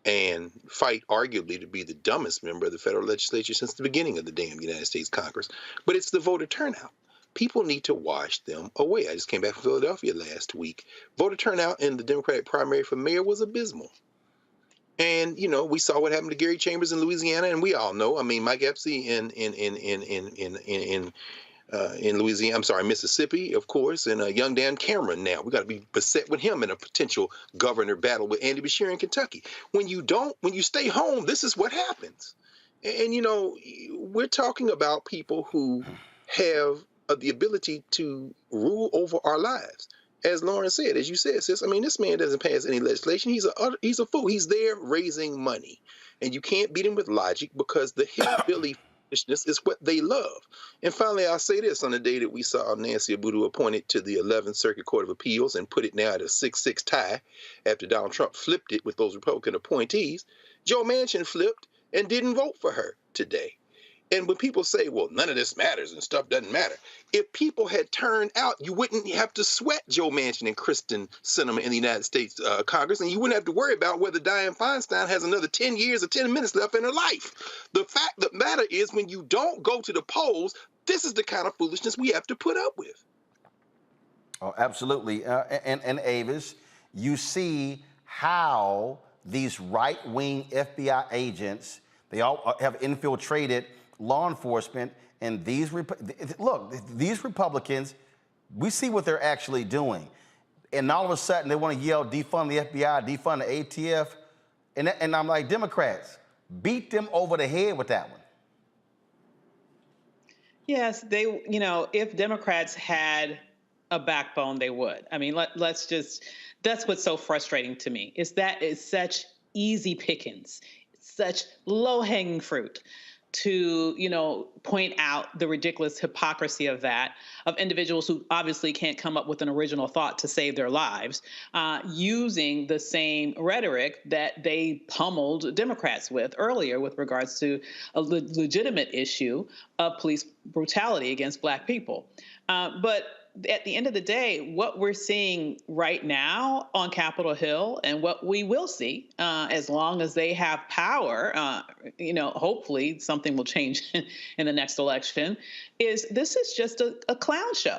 and fight arguably to be the dumbest member of the federal legislature since the beginning of the damn United States Congress. But it's the voter turnout. People need to wash them away. I just came back from Philadelphia last week. Voter turnout in the Democratic primary for mayor was abysmal. And, we saw what happened to Gary Chambers in Louisiana, and we all know, Mike Epstein in Louisiana, Mississippi, of course, and young Dan Cameron now. We got to be beset with him in a potential governor battle with Andy Beshear in Kentucky. When you stay home, this is what happens. And, we're talking about people who have the ability to rule over our lives. As Lauren said, as you said, sis, this man doesn't pass any legislation. He's a fool. He's there raising money. And you can't beat him with logic because the hillbilly is what they love. And finally, I'll say this: on the day that we saw Nancy Abudu appointed to the 11th Circuit Court of Appeals and put it now at a 6-6 tie after Donald Trump flipped it with those Republican appointees, Joe Manchin flipped and didn't vote for her today. And when people say, well, none of this matters and stuff doesn't matter, if people had turned out, you wouldn't have to sweat Joe Manchin and Kristen Sinema in the United States Congress, and you wouldn't have to worry about whether Dianne Feinstein has another 10 years or 10 minutes left in her life. The fact of the matter is, when you don't go to the polls, this is the kind of foolishness we have to put up with. Oh, absolutely. And Avis, you see how these right-wing FBI agents, they all have infiltrated law enforcement, and these Republicans, we see what they're actually doing. And all of a sudden, they want to yell, defund the FBI, defund the ATF. And I'm like, Democrats, beat them over the head with that one. Yes, they, if Democrats had a backbone, they would. I mean, let's just, that's what's so frustrating to me, is that it's such easy pickings, such low-hanging fruit to, point out the ridiculous hypocrisy of that, of individuals who obviously can't come up with an original thought to save their lives, using the same rhetoric that they pummeled Democrats with earlier with regards to a legitimate issue of police brutality against Black people. But at the end of the day, what we're seeing right now on Capitol Hill and what we will see as long as they have power, hopefully something will change in the next election, is this is just a clown show.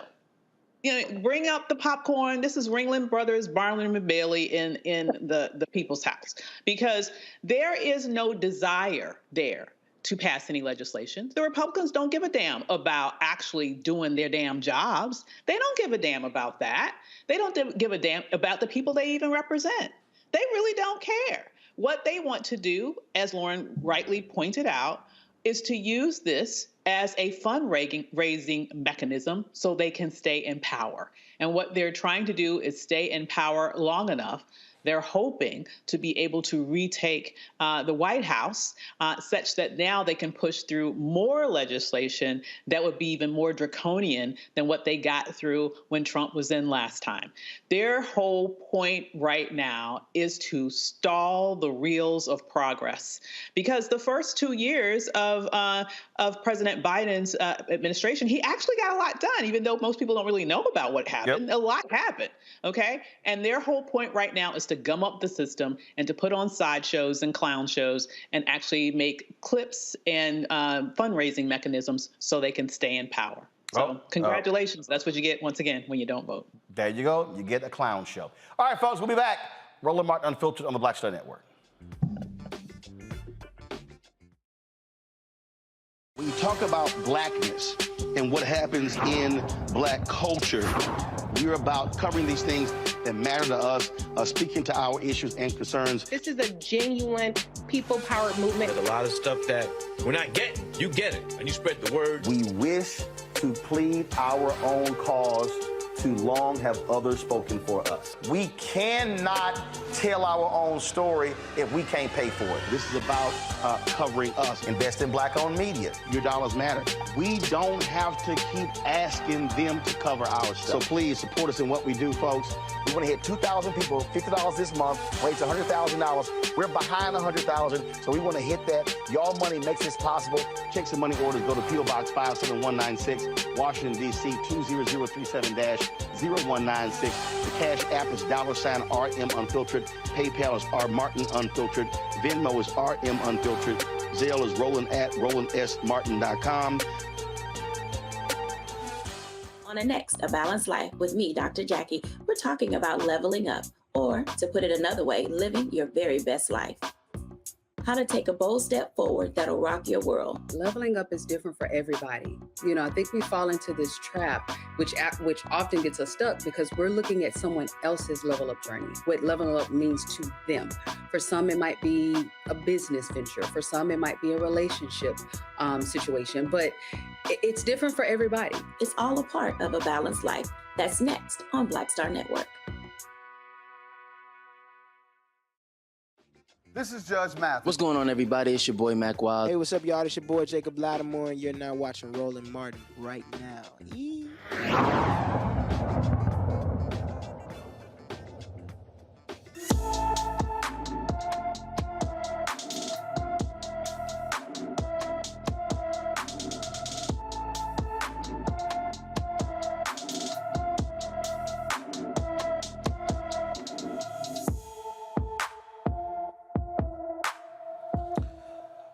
Bring up the popcorn. This is Ringling Brothers, Barnum and Bailey in the people's house, because there is no desire there to pass any legislation. The Republicans don't give a damn about actually doing their damn jobs. They don't give a damn about that. They don't give a damn about the people they even represent. They really don't care. What they want to do, as Lauren rightly pointed out, is to use this as a fundraising mechanism so they can stay in power. And what they're trying to do is stay in power long enough. They're hoping to be able to retake the White House such that now they can push through more legislation that would be even more draconian than what they got through when Trump was in last time. Their whole point right now is to stall the reels of progress, because the first 2 years of President Biden's administration, he actually got a lot done, even though most people don't really know about what happened. Yep. A lot happened, okay? And their whole point right now is to gum up the system and to put on sideshows and clown shows and actually make clips and fundraising mechanisms so they can stay in power. So congratulations. That's what you get, once again, when you don't vote. There you go. You get a clown show. All right, folks, we'll be back. Roland Martin Unfiltered on the Black Star Network. When you talk about blackness and what happens in Black culture, we're about covering these things that matter to us, speaking to our issues and concerns. This is a genuine people-powered movement. There's a lot of stuff that we're not getting. You get it, and you spread the word. We wish to plead our own cause. Too long have others spoken for us. We cannot tell our own story if we can't pay for it. This is about covering us. Invest in Black-owned media. Your dollars matter. We don't have to keep asking them to cover our stuff. So please support us in what we do, folks. We want to hit 2,000 people, $50 this month, raise $100,000. We're behind 100,000, so we want to hit that. Y'all money makes this possible. Checks and money orders go to P.O. Box 57196, Washington, D.C. 20037-0196. The Cash App is $RM Unfiltered. PayPal is R Martin Unfiltered. Venmo is RM Unfiltered. Zelle is RolandS.Martin.com. On the next A Balanced Life with me, Dr. Jackie, we're talking about leveling up, or to put it another way, living your very best life. How to take a bold step forward that'll rock your world. Leveling up is different for everybody. I think we fall into this trap, which often gets us stuck because we're looking at someone else's level up journey, what leveling up means to them. For some, it might be a business venture. For some, it might be a relationship situation, but it's different for everybody. It's all a part of A Balanced Life. That's next on Black Star Network. This is Judge Mathis. What's going on, everybody? It's your boy, Mac Wild. Hey, what's up, y'all? It's your boy, Jacob Lattimore, and you're now watching Roland Martin right now.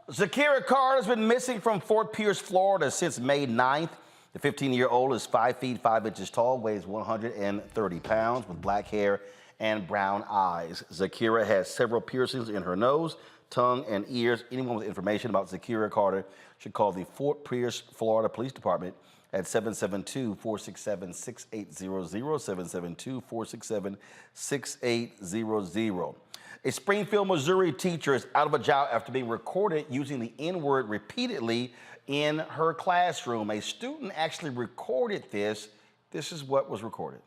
Zakira Carter has been missing from Fort Pierce, Florida since May 9th. The 15-year-old is 5 feet 5 inches tall, weighs 130 pounds, with black hair and brown eyes. Zakira has several piercings in her nose, tongue, and ears. Anyone with information about Zakira Carter should call the Fort Pierce, Florida Police Department at 772-467-6800, 772-467-6800. A Springfield, Missouri teacher is out of a job after being recorded using the N-word repeatedly in her classroom. A student actually recorded this. This is what was recorded.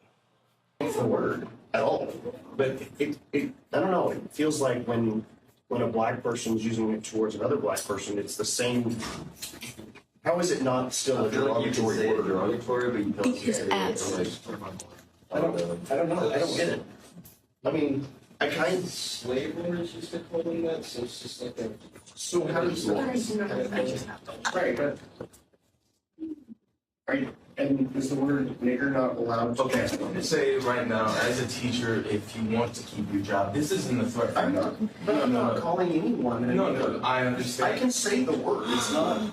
It's the word at all, but I don't know. It feels like when a black person is using it towards another black person, it's the same. How is it not still a derogatory word? Derogatory, but you don't say it. I don't know. I don't get it. I mean, I kind of slave owners used to call them that, so it's just like a. So how do you? Right, but. Are you? And is the word nigger not allowed? Okay, I'm going to say right now, as a teacher, if you want to keep your job, this isn't a threat. I'm not calling anyone. No, I understand. I can say the word. It's not.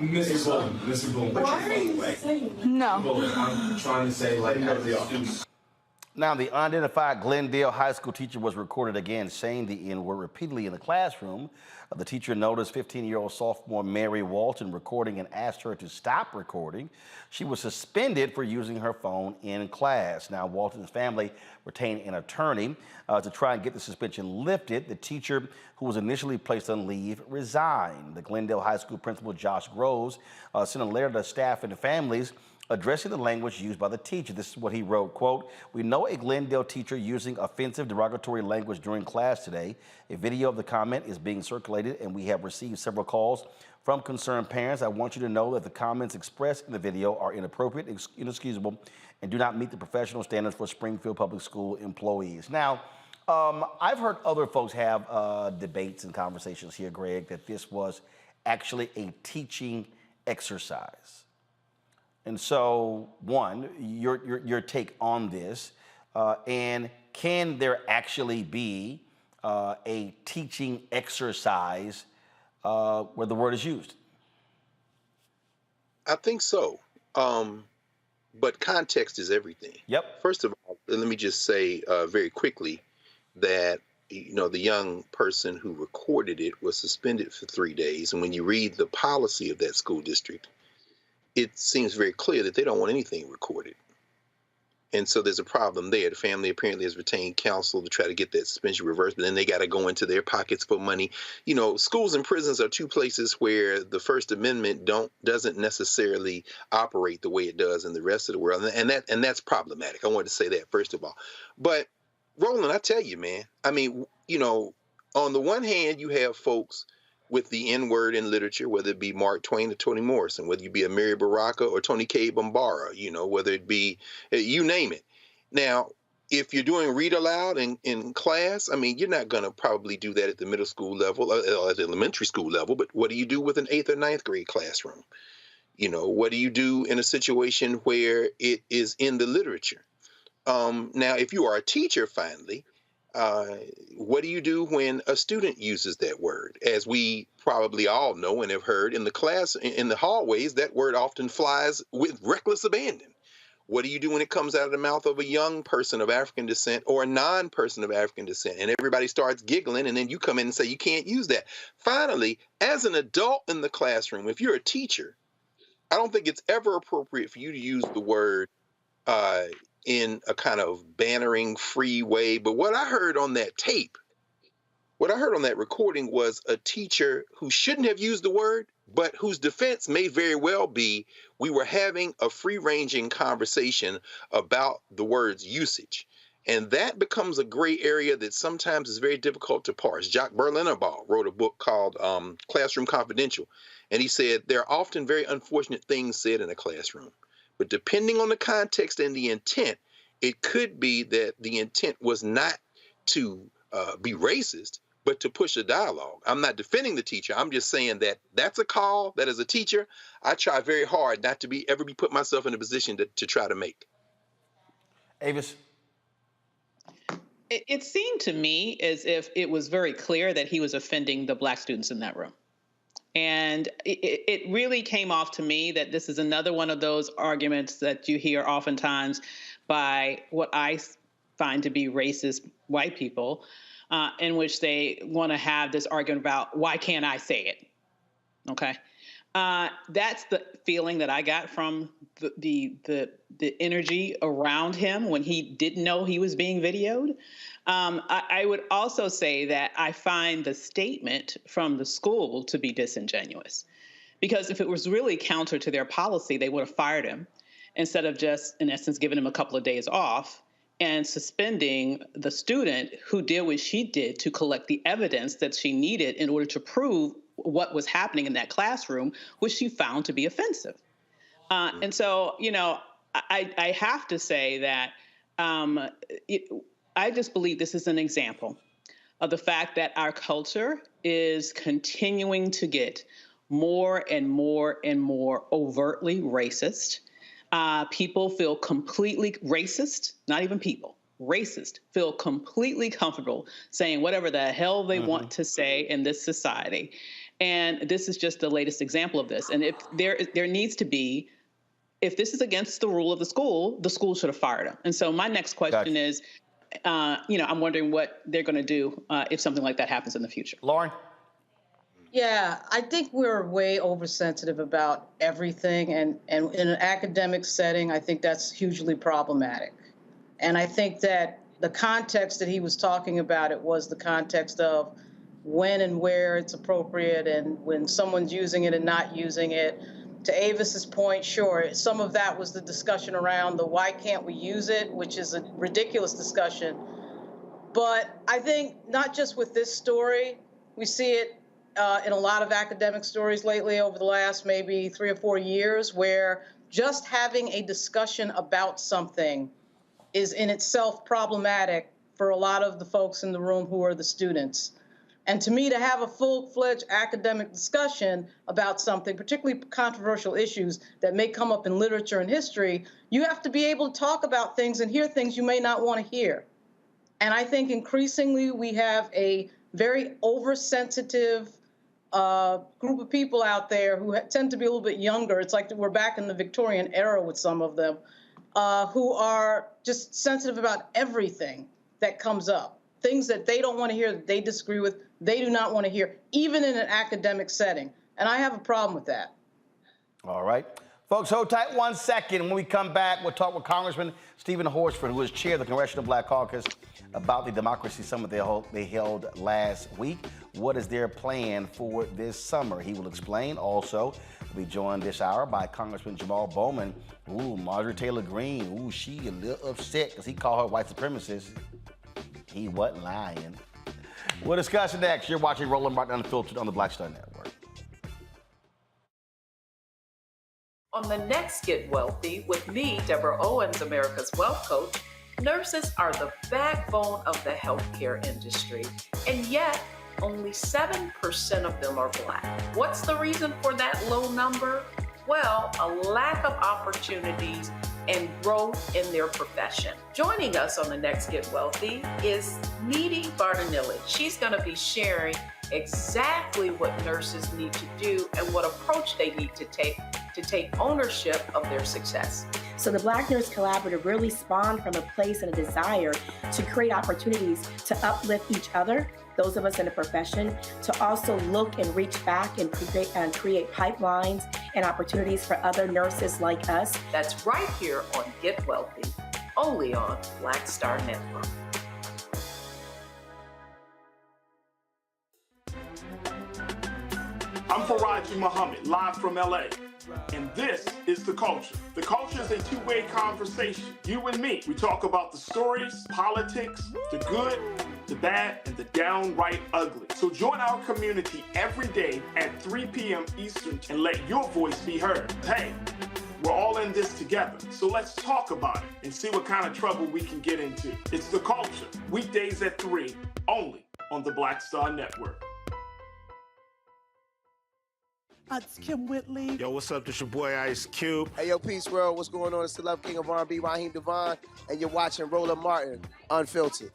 Mr. Bowman, Why are you saying? No. I'm trying to say, like, as a student. Now, the unidentified Glendale High School teacher was recorded again saying the N-word repeatedly in the classroom. The teacher noticed 15-year-old sophomore Mary Walton recording and asked her to stop recording. She was suspended for using her phone in class. Now, Walton's family retained an attorney to try and get the suspension lifted. The teacher, who was initially placed on leave, resigned. The Glendale High School principal, Josh Groves, sent a letter to staff and families addressing the language used by the teacher. This is what he wrote, quote, "We know a Glendale teacher using offensive, derogatory language during class today. A video of the comment is being circulated and we have received several calls from concerned parents. I want you to know that the comments expressed in the video are inappropriate, inexcusable, and do not meet the professional standards for Springfield Public School employees." Now, I've heard other folks have debates and conversations here, Greg, that this was actually a teaching exercise. And so, one, your take on this, and can there actually be a teaching exercise where the word is used? I think so. But context is everything. Yep. First of all, let me just say very quickly that the young person who recorded it was suspended for 3 days. And when you read the policy of that school district, it seems very clear that they don't want anything recorded. And so there's a problem there. The family apparently has retained counsel to try to get that suspension reversed, but then they got to go into their pockets for money. Schools and prisons are two places where the First Amendment doesn't necessarily operate the way it does in the rest of the world. And that's problematic. I wanted to say that first of all. But Roland, I tell you, man, I mean, on the one hand, you have folks with the N-word in literature, whether it be Mark Twain or Toni Morrison, whether you be Amiri Baraka or Tony K. Bambara, whether it be, you name it. Now, if you're doing read aloud in class, I mean, you're not going to probably do that at the middle school level or at the elementary school level, but what do you do with an 8th or 9th grade classroom? What do you do in a situation where it is in the literature? Now, if you are a teacher, finally, what do you do when a student uses that word? As we probably all know and have heard in the class, in the hallways, that word often flies with reckless abandon. What do you do when it comes out of the mouth of a young person of African descent or a non-person of African descent and everybody starts giggling and then you come in and say you can't use that? Finally, as an adult in the classroom, if you're a teacher, I don't think it's ever appropriate for you to use the word in a kind of bannering, free way. But what I heard on that tape, what I heard on that recording was a teacher who shouldn't have used the word, but whose defense may very well be we were having a free-ranging conversation about the word's usage. And that becomes a gray area that sometimes is very difficult to parse. Jacques Berlinabal wrote a book called Classroom Confidential, and he said there are often very unfortunate things said in a classroom. But depending on the context and the intent, it could be that the intent was not to be racist, but to push a dialogue. I'm not defending the teacher. I'm just saying that that's a call that as a teacher, I try very hard not to ever put myself in a position to try to make. Avis? It seemed to me as if it was very clear that he was offending the Black students in that room. And it really came off to me that this is another one of those arguments that you hear oftentimes by what I find to be racist white people, in which they want to have this argument about why can't I say it? Okay. That's the feeling that I got from the energy around him when he didn't know he was being videoed. I would also say that I find the statement from the school to be disingenuous, because if it was really counter to their policy, they would have fired him instead of just, in essence, giving him a couple of days off and suspending the student who did what she did to collect the evidence that she needed in order to prove what was happening in that classroom, which she found to be offensive. And so, I have to say that I just believe this is an example of the fact that our culture is continuing to get more and more and more overtly racist. People feel completely racist, not even people, racist, feel completely comfortable saying whatever the hell they want to say in this society. And this is just the latest example of this. And if there needs to be, if this is against the rule of the school should have fired him. And so my next question is, I'm wondering what they're going to do if something like that happens in the future. Lauren? Yeah, I think we're way oversensitive about everything. And in an academic setting, I think that's hugely problematic. And I think that the context that he was talking about, it was the context of when and where it's appropriate and when someone's using it and not using it. To Avis's point, sure, some of that was the discussion around the why can't we use it, which is a ridiculous discussion. But I think not just with this story, we see it in a lot of academic stories lately over the last maybe 3 or 4 years, where just having a discussion about something is in itself problematic for a lot of the folks in the room who are the students. And to me, to have a full-fledged academic discussion about something, particularly controversial issues that may come up in literature and history, you have to be able to talk about things and hear things you may not want to hear. And I think increasingly we have a very oversensitive group of people out there who tend to be a little bit younger. It's like we're back in the Victorian era with some of them, who are just sensitive about everything that comes up. Things that they don't want to hear, that they disagree with, they do not want to hear, even in an academic setting. And I have a problem with that. All right. Folks, hold tight 1 second. When we come back, we'll talk with Congressman Stephen Horsford, who is chair of the Congressional Black Caucus, about the Democracy Summit they held last week. What is their plan for this summer? He will explain. Also, we'll be joined this hour by Congressman Jamaal Bowman. Ooh, Marjorie Taylor Greene. Ooh, she a little upset because he called her white supremacist. He wasn't lying. We'll discuss it next. You're watching Roland Martin Unfiltered on the Black Star Network. On the next Get Wealthy with me, Deborah Owens, America's Wealth Coach, nurses are the backbone of the healthcare industry, and yet only 7% of them are Black. What's the reason for that low number? Well, a lack of opportunities and growth in their profession. Joining us on the next Get Wealthy is Needy Bartanilli. She's going to be sharing exactly what nurses need to do and what approach they need to take ownership of their success. So the Black Nurse Collaborative really spawned from a place and a desire to create opportunities to uplift each other, those of us in the profession, to also look and reach back and create pipelines and opportunities for other nurses like us. That's right here on Get Wealthy, only on Black Star Network. I'm Faraji Muhammad, live from LA. And this is The Culture. The Culture is a two-way conversation. You and me. We talk about the stories, politics, the good, the bad, and the downright ugly. So join our community every day at 3 p.m. Eastern and let your voice be heard. Hey, we're all in this together. So let's talk about it and see what kind of trouble we can get into. It's The Culture, weekdays at 3, only on the Black Star Network. It's Kim Whitley. Yo, what's up? This your boy Ice Cube. Hey, yo, peace world. What's going on? It's the Love King of R&B, Raheem Devon, and you're watching Roland Martin Unfiltered.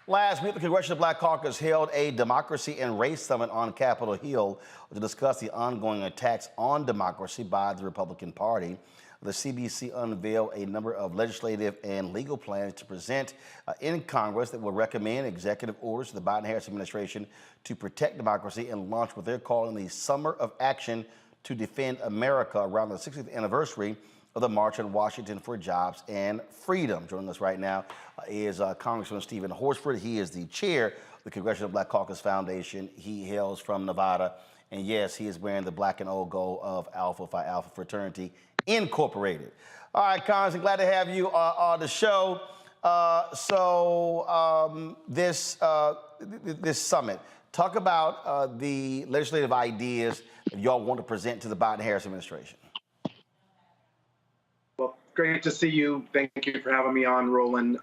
Last week, the Congressional Black Caucus held a Democracy and Race Summit on Capitol Hill to discuss the ongoing attacks on democracy by the Republican Party. The CBC unveiled a number of legislative and legal plans to present in Congress that will recommend executive orders to the Biden-Harris administration to protect democracy and launch what they're calling the Summer of Action to Defend America around the 60th anniversary of the March on Washington for Jobs and Freedom. Joining us right now is Congressman Stephen Horsford. He is the chair of the Congressional Black Caucus Foundation. He hails from Nevada. And yes, he is wearing the black and old gold of Alpha Phi Alpha Fraternity Incorporated. All right, Congressman, glad to have you on the show. This summit, talk about the legislative ideas that y'all want to present to the Biden-Harris administration. Well, great to see you. Thank you for having me on, Roland.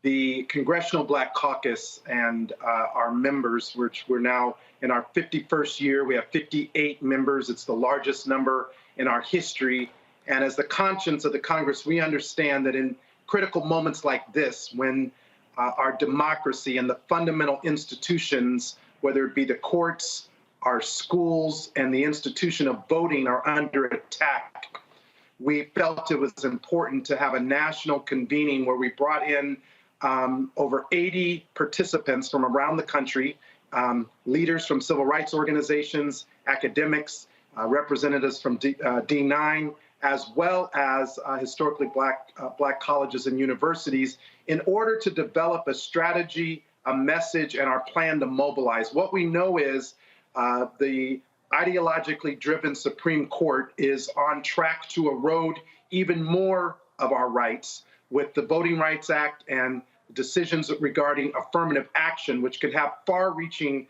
The Congressional Black Caucus and our members, which we're now in our 51st year, we have 58 members. It's the largest number in our history. And as the conscience of the Congress, we understand that in critical moments like this, when our democracy and the fundamental institutions, whether it be the courts, our schools, and the institution of voting are under attack, we felt it was important to have a national convening where we brought in over 80 participants from around the country, leaders from civil rights organizations, academics, representatives from D9, as well as historically black colleges and universities, in order to develop a strategy, a message, and our plan to mobilize. What we know is the ideologically driven Supreme Court is on track to erode even more of our rights with the Voting Rights Act and decisions regarding affirmative action, which could have far-reaching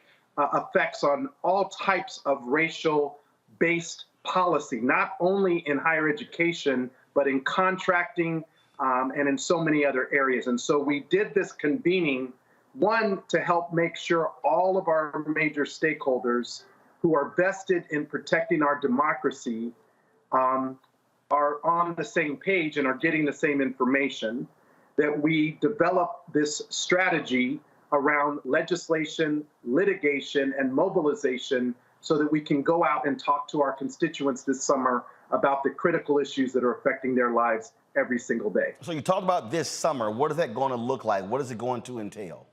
effects on all types of racial-based policy, not only in higher education, but in contracting and in so many other areas. And so we did this convening, one, to help make sure all of our major stakeholders who are vested in protecting our democracy are on the same page and are getting the same information, that we develop this strategy around legislation, litigation, and mobilization so that we can go out and talk to our constituents this summer about the critical issues that are affecting their lives every single day. So you talked about this summer. What is that going to look like? What is it going to entail?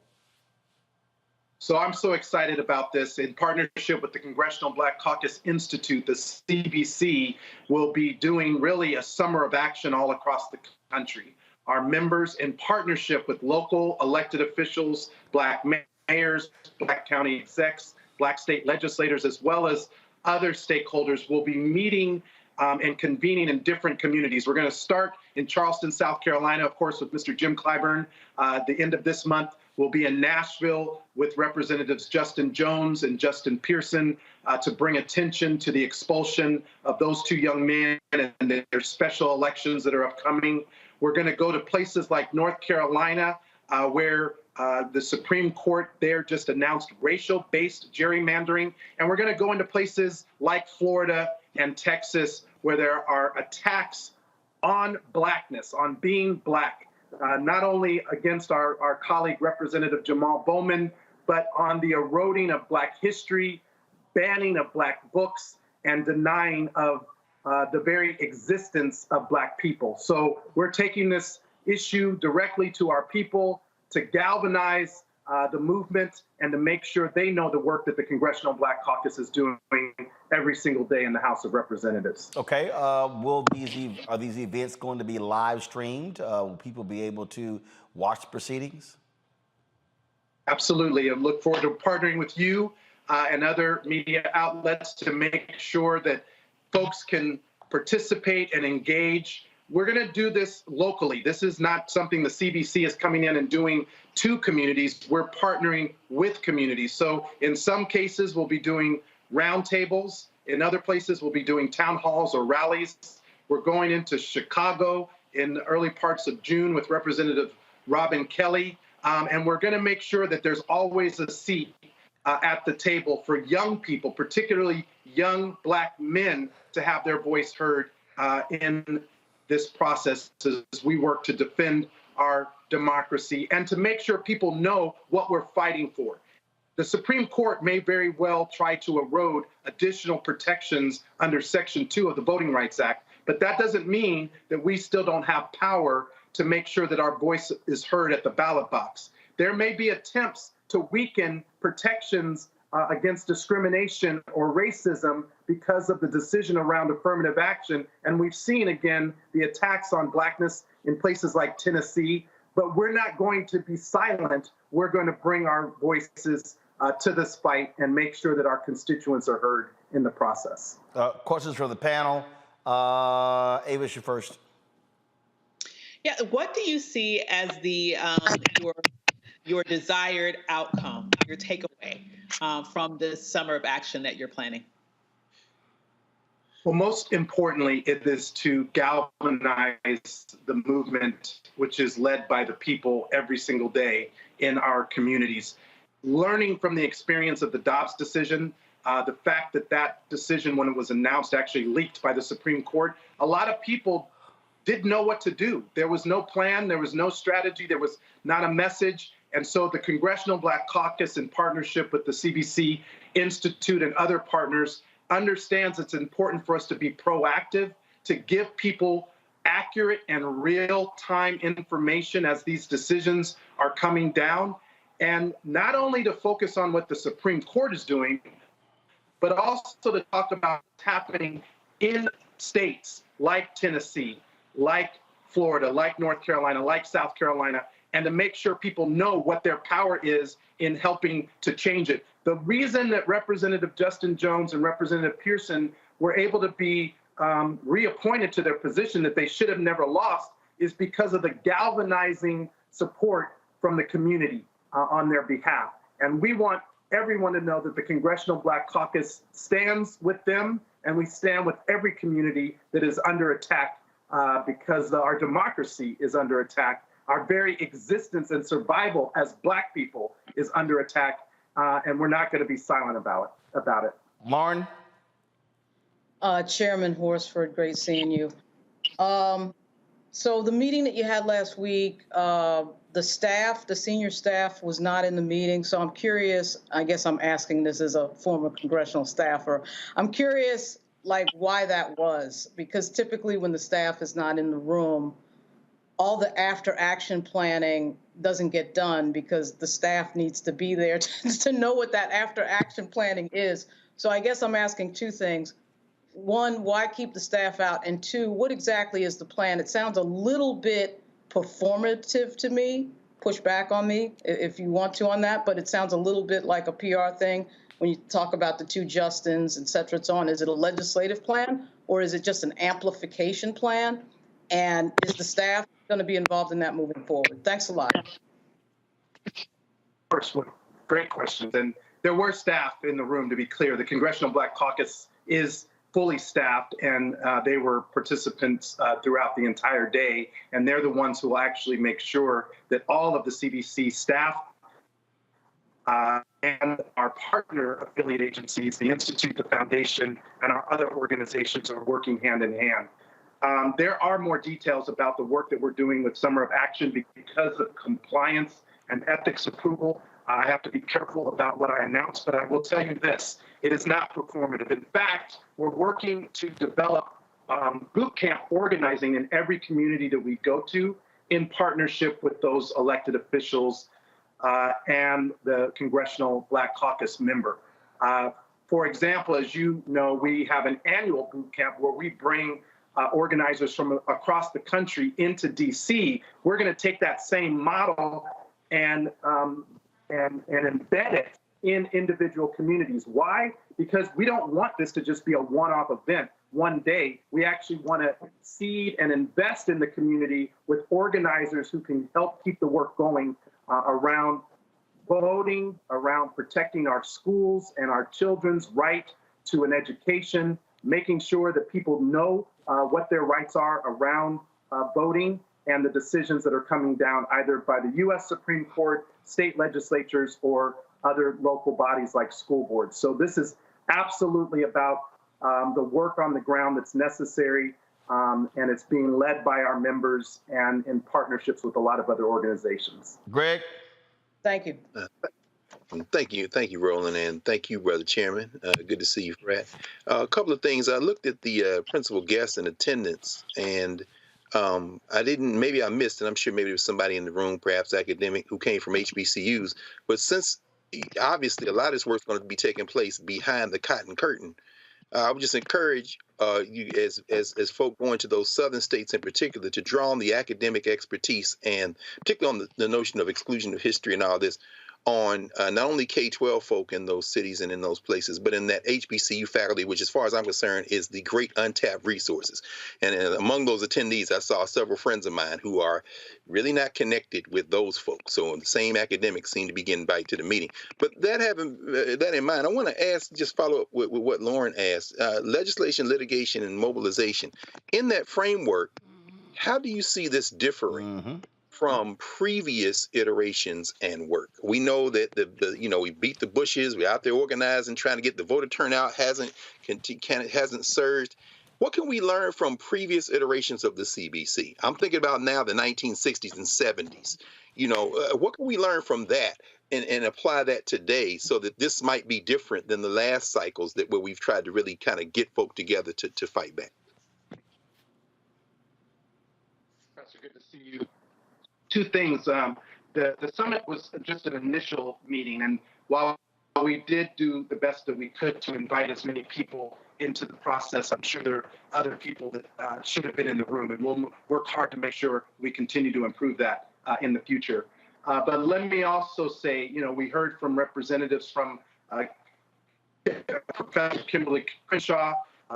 So I'm so excited about this. In partnership with the Congressional Black Caucus Institute, the CBC will be doing really a summer of action all across the country. Our members, in partnership with local elected officials, black mayors, black county execs, black state legislators, as well as other stakeholders, will be meeting and convening in different communities. We're going to start in Charleston, South Carolina, of course, with Mr. Jim Clyburn. At the end of this month, we'll be in Nashville with Representatives Justin Jones and Justin Pearson to bring attention to the expulsion of those two young men and their special elections that are upcoming. We're going to go to places like North Carolina, where the Supreme Court there just announced racial-based gerrymandering. And we're going to go into places like Florida and Texas, where there are attacks on blackness, on being black, not only against our colleague Representative Jamall Bowman, but on the eroding of black history, banning of black books, and denying of the very existence of black people. So we're taking this issue directly to our people to galvanize the movement and to make sure they know the work that the Congressional Black Caucus is doing every single day in the House of Representatives. Okay, are these events going to be live streamed? Will people be able to watch proceedings? Absolutely. I look forward to partnering with you and other media outlets to make sure that folks can participate and engage. We're going to do this locally. This is not something the CBC is coming in and doing to communities. We're partnering with communities. So in some cases, we'll be doing roundtables. In other places, we'll be doing town halls or rallies. We're going into Chicago in the early parts of June with Representative Robin Kelly. And we're going to make sure that there's always a seat at the table for young people, particularly young black men, to have their voice heard in this process as we work to defend our democracy and to make sure people know what we're fighting for. The Supreme Court may very well try to erode additional protections under Section 2 of the Voting Rights Act, but that doesn't mean that we still don't have power to make sure that our voice is heard at the ballot box. There may be attempts to weaken protections against discrimination or racism because of the decision around affirmative action. And we've seen, again, the attacks on Blackness in places like Tennessee. But we're not going to be silent. We're going to bring our voices to this fight and make sure that our constituents are heard in the process. Questions from the panel. Avis, you first. Yeah, what do you see as the your desired outcome, your takeaway from this summer of action that you're planning? Well, most importantly, it is to galvanize the movement, which is led by the people every single day in our communities. Learning from the experience of the Dobbs decision, the fact that that decision, when it was announced, actually leaked by the Supreme Court, a lot of people didn't know what to do. There was no plan, there was no strategy, there was not a message. And so the Congressional Black Caucus, in partnership with the CBC Institute and other partners, understands it's important for us to be proactive, to give people accurate and real-time information as these decisions are coming down, and not only to focus on what the Supreme Court is doing, but also to talk about what's happening in states like Tennessee, like Florida, like North Carolina, like South Carolina, and to make sure people know what their power is in helping to change it. The reason that Representative Justin Jones and Representative Pearson were able to be reappointed to their position that they should have never lost is because of the galvanizing support from the community on their behalf. And we want everyone to know that the Congressional Black Caucus stands with them, and we stand with every community that is under attack because our democracy is under attack. Our very existence and survival as Black people is under attack, and we're not going to be silent about it. Lauren? Chairman Horsford, great seeing you. So the meeting that you had last week, the staff, the senior staff was not in the meeting. So I'm curious, I guess I'm asking this as a former congressional staffer. I'm curious, like, why that was, because typically when the staff is not in the room, all the after action planning doesn't get done because the staff needs to be there to know what that after action planning is. So I guess I'm asking two things. One, why keep the staff out? And two, what exactly is the plan? It sounds a little bit performative to me. Push back on me if you want to on that, but it sounds a little bit like a PR thing when you talk about the two Justins, et cetera, and so on. Is it a legislative plan or is it just an amplification plan? And is the staff going to be involved in that moving forward? Thanks a lot. First one, great questions. And there were staff in the room, to be clear. The Congressional Black Caucus is fully staffed, and they were participants throughout the entire day. And they're the ones who will actually make sure that all of the CBC staff and our partner affiliate agencies, the Institute, the Foundation, and our other organizations are working hand in hand. There are more details about the work that we're doing with Summer of Action because of compliance and ethics approval. I have to be careful about what I announce, but I will tell you this. It is not performative. In fact, we're working to develop boot camp organizing in every community that we go to in partnership with those elected officials and the Congressional Black Caucus member. For example, as you know, we have an annual boot camp where we bring organizers from across the country into DC. We're going to take that same model and embed it in individual communities. Why? Because we don't want this to just be a one-off event, one day. We actually want to seed and invest in the community with organizers who can help keep the work going around voting, around protecting our schools and our children's right to an education, making sure that people know what their rights are around voting and the decisions that are coming down either by the U.S. Supreme Court, state legislatures, or other local bodies like school boards. So this is absolutely about the work on the ground that's necessary and it's being led by our members and in partnerships with a lot of other organizations. Greg? Thank you. Thank you, Roland, and thank you, Brother Chairman. Good to see you, Fred. A couple of things. I looked at the principal guests in attendance, and maybe I missed it. I'm sure maybe there was somebody in the room, perhaps academic, who came from HBCUs. But since obviously a lot of this work is going to be taking place behind the cotton curtain, I would just encourage you, as folk going to those southern states in particular, to draw on the academic expertise, and particularly on the notion of exclusion of history and all this, on not only K-12 folk in those cities and in those places, but in that HBCU faculty, which as far as I'm concerned is the great untapped resources. And among those attendees, I saw several friends of mine who are really not connected with those folks. So the same academics seem to be getting invited to the meeting. But that in mind, I want to ask, just follow up with what Lauren asked, legislation, litigation, and mobilization. In that framework, how do you see this differing from previous iterations and work? We know that we beat the bushes. We're out there organizing, trying to get the voter turnout hasn't surged. What can we learn from previous iterations of the CBC? I'm thinking about now the 1960s and 70s. What can we learn from that and apply that today, so that this might be different than the last cycles where we've tried to really kind of get folk together to fight back? Professor, good to see you. Two things. The summit was just an initial meeting, and while we did do the best that we could to invite as many people into the process, I'm sure there are other people that should have been in the room, and we'll work hard to make sure we continue to improve that in the future. But let me also say, we heard from representatives from Professor Kimberly Crenshaw.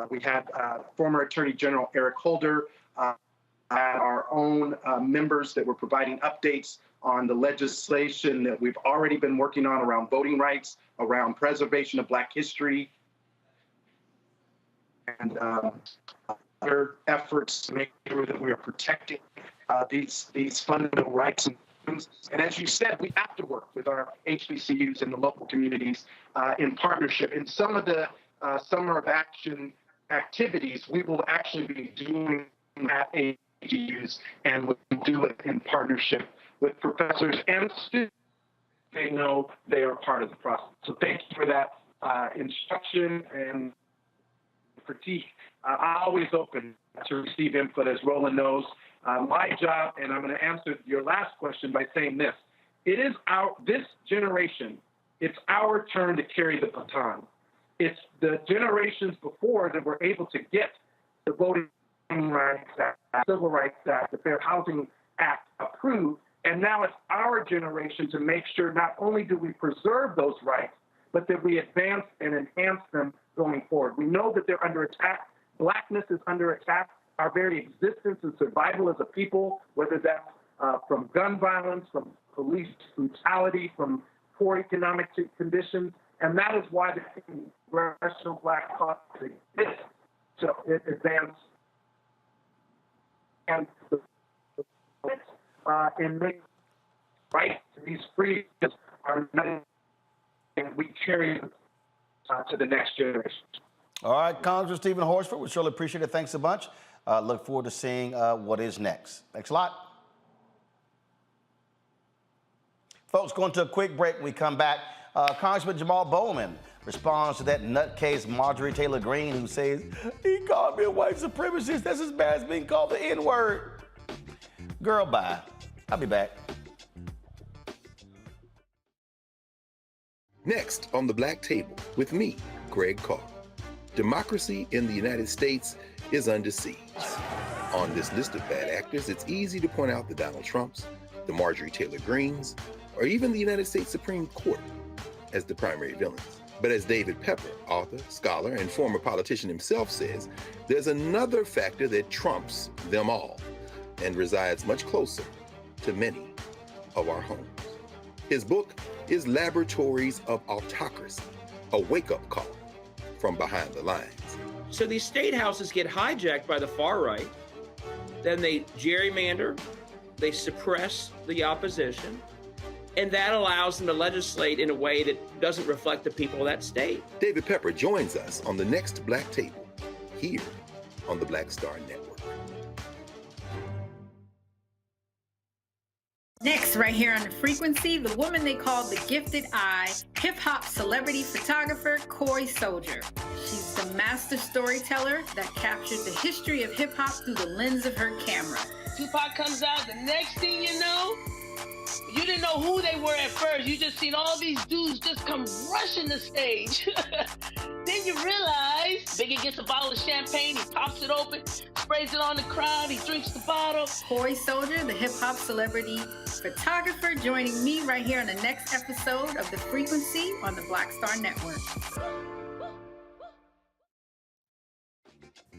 We had former Attorney General Eric Holder, our own members that were providing updates on the legislation that we've already been working on around voting rights, around preservation of Black history, and other efforts to make sure that we are protecting these fundamental rights. And as you said, we have to work with our HBCUs and the local communities in partnership. In some of the summer of action activities, we will actually be doing at HBCUs, and we'll do it in partnership with professors and students. They know they are part of the process. So thank you for that instruction and critique. I'm always open to receive input, as Roland knows. My job, and I'm going to answer your last question by saying this: it is this generation, it's our turn to carry the baton. It's the generations before that were able to get the Voting Rights Act, Civil Rights Act, the Fair Housing Act approved, and now it's our generation to make sure not only do we preserve those rights, but that we advance and enhance them going forward. We know that they're under attack. Blackness is under attack. Our very existence and survival as a people, whether that's from gun violence, from police brutality, from poor economic conditions, and that is why the Congressional Black Caucus exists, to advance and make rights to these freedoms are not, and we carry them to the next generation. All right, Congressman Stephen Horsford, we surely appreciate it. Thanks a bunch. Look forward to seeing what is next. Thanks a lot. Folks, going to a quick break. When we come back, Congressman Jamaal Bowman responds to that nutcase Marjorie Taylor Greene, who says, he called me a white supremacist. That's as bad as being called the N-word. Girl, bye. I'll be back. Next on the Black Table with me, Greg Carr. Democracy in the United States is under siege. On this list of bad actors, it's easy to point out the Donald Trumps, the Marjorie Taylor Greenes, or even the United States Supreme Court as the primary villains. But as David Pepper, author, scholar, and former politician himself says, there's another factor that trumps them all and resides much closer to many of our homes. His book is Laboratories of Autocracy, a wake-up call from behind the lines. So these state houses get hijacked by the far right, then they gerrymander, they suppress the opposition, and that allows them to legislate in a way that doesn't reflect the people of that state. David Pepper joins us on the next Black Table, here on the Black Star Network. Next, right here on The Frequency, the woman they call the Gifted Eye, hip-hop celebrity photographer Coy Soldier. She's the master storyteller that captured the history of hip-hop through the lens of her camera. Tupac comes out, the next thing you know, you didn't know who they were at first. You just seen all these dudes just come rushing the stage. Then you realize Biggie gets a bottle of champagne, he pops it open, sprays it on the crowd, he drinks the bottle. Coy Soldier, the hip-hop celebrity photographer, joining me right here on the next episode of The Frequency on the Black Star Network.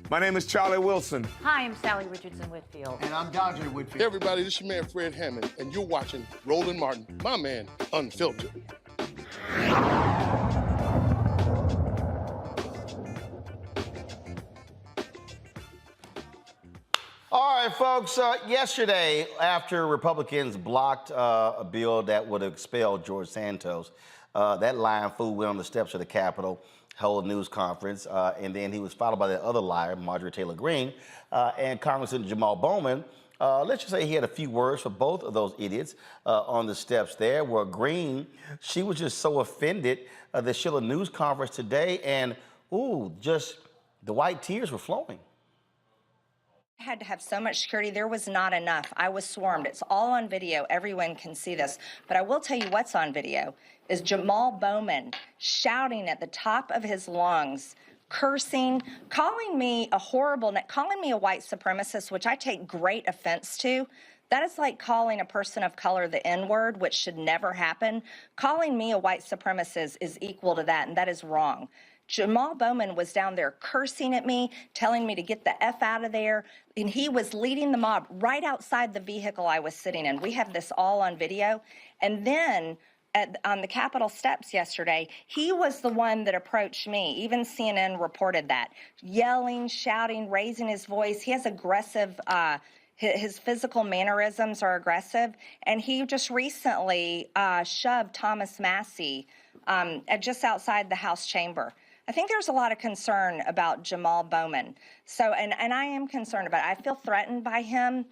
My name is Charlie Wilson. Hi, I'm Sally Richardson Whitfield. And I'm Dodger Whitfield. Hey everybody, this is your man Fred Hammond, and you're watching Roland Martin, my man, Unfiltered. All right, folks, yesterday, after Republicans blocked a bill that would expel George Santos, that lying fool went on the steps of the Capitol, held a news conference, and then he was followed by that other liar, Marjorie Taylor Greene, and Congressman Jamall Bowman. Let's just say he had a few words for both of those idiots on the steps there, where Greene, she was just so offended that she held a news conference today, and, ooh, just the white tears were flowing. Had to have so much security. There was not enough. I was swarmed. It's all on video. Everyone can see this. But I will tell you what's on video is Jamall Bowman shouting at the top of his lungs, cursing, calling me a horrible, calling me a white supremacist, which I take great offense to. That is like calling a person of color the N-word, which should never happen. Calling me a white supremacist is equal to that, and that is wrong. Jamall Bowman was down there cursing at me, telling me to get the F out of there, and he was leading the mob right outside the vehicle I was sitting in. We have this all on video. And then on the Capitol steps yesterday, he was the one that approached me. Even CNN reported that. Yelling, shouting, raising his voice. He has aggressive, his physical mannerisms are aggressive. And he just recently shoved Thomas Massie just outside the House chamber. I think there's a lot of concern about Jamall Bowman. So, and I am concerned about it. I feel threatened by him.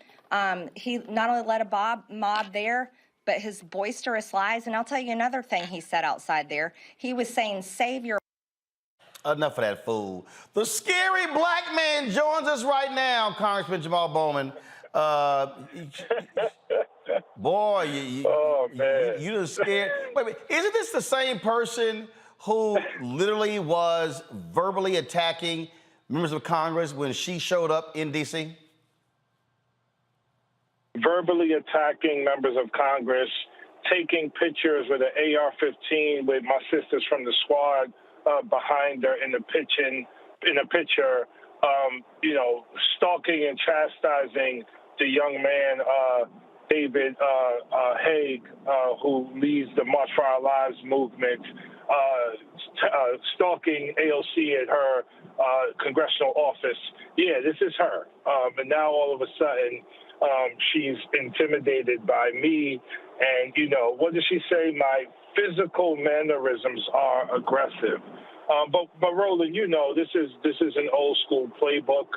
He not only led a mob there, but his boisterous lies. And I'll tell you another thing he said outside there. He was saying, save your... Enough of that fool. The scary black man joins us right now, Congressman Jamall Bowman. Boy, you just scared. Wait, isn't this the same person who literally was verbally attacking members of Congress when she showed up in D.C.? Verbally attacking members of Congress, taking pictures with an AR-15 with my sisters from the squad behind her in a picture, stalking and chastising the young man, David Haig, who leads the March for Our Lives movement, stalking AOC at her congressional office. Yeah, this is her. And now all of a sudden, she's intimidated by me. And, what does she say? My physical mannerisms are aggressive. But Roland, this is an old school playbook.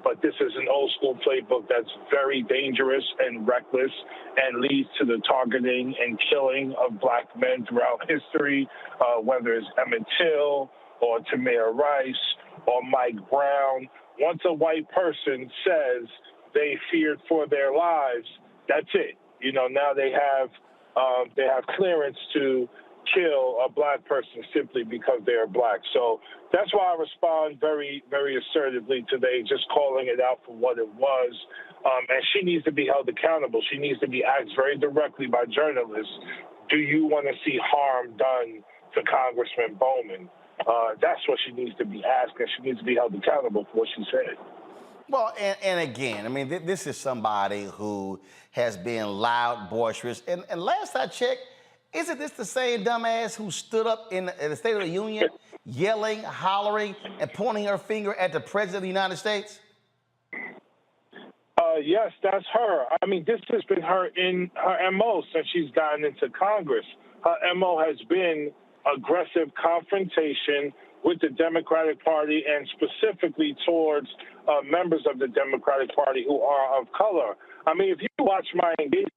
But this is an old school playbook that's very dangerous and reckless and leads to the targeting and killing of black men throughout history, whether it's Emmett Till or Tamir Rice or Mike Brown. Once a white person says they feared for their lives, that's it. Now they have clearance to kill a black person simply because they are black. So that's why I respond very, very assertively today, just calling it out for what it was. And she needs to be held accountable. She needs to be asked very directly by journalists, do you want to see harm done to Congressman Bowman? That's what she needs to be asked, and she needs to be held accountable for what she said. Well, and again, I mean, this is somebody who has been loud, boisterous. And last I checked, isn't this the same dumbass who stood up in the State of the Union yelling, hollering, and pointing her finger at the President of the United States? Yes, that's her. I mean, this has been her MO since she's gotten into Congress. Her MO has been aggressive confrontation with the Democratic Party and specifically towards members of the Democratic Party who are of color. I mean, if you watch my engagement,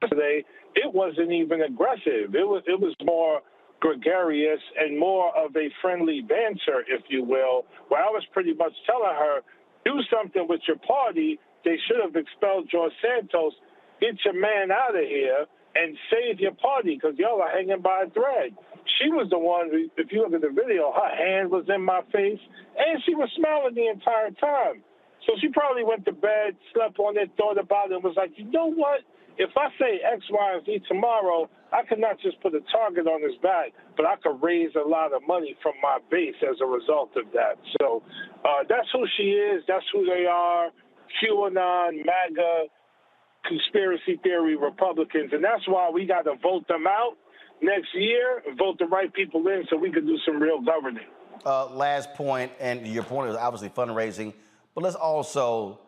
Yesterday, it wasn't even aggressive. It was more gregarious and more of a friendly banter, if you will, where I was pretty much telling her, do something with your party. They should have expelled George Santos. Get your man out of here and save your party because y'all are hanging by a thread. She was the one, if you look at the video, her hand was in my face, and she was smiling the entire time. So she probably went to bed, slept on it, thought about it, and was like, you know what? If I say X, Y, and Z tomorrow, I could not just put a target on his back, but I could raise a lot of money from my base as a result of that. So that's who she is. That's who they are. QAnon, MAGA, conspiracy theory Republicans. And that's why we got to vote them out next year and vote the right people in so we can do some real governing. Last point, and your point is obviously fundraising, but let's also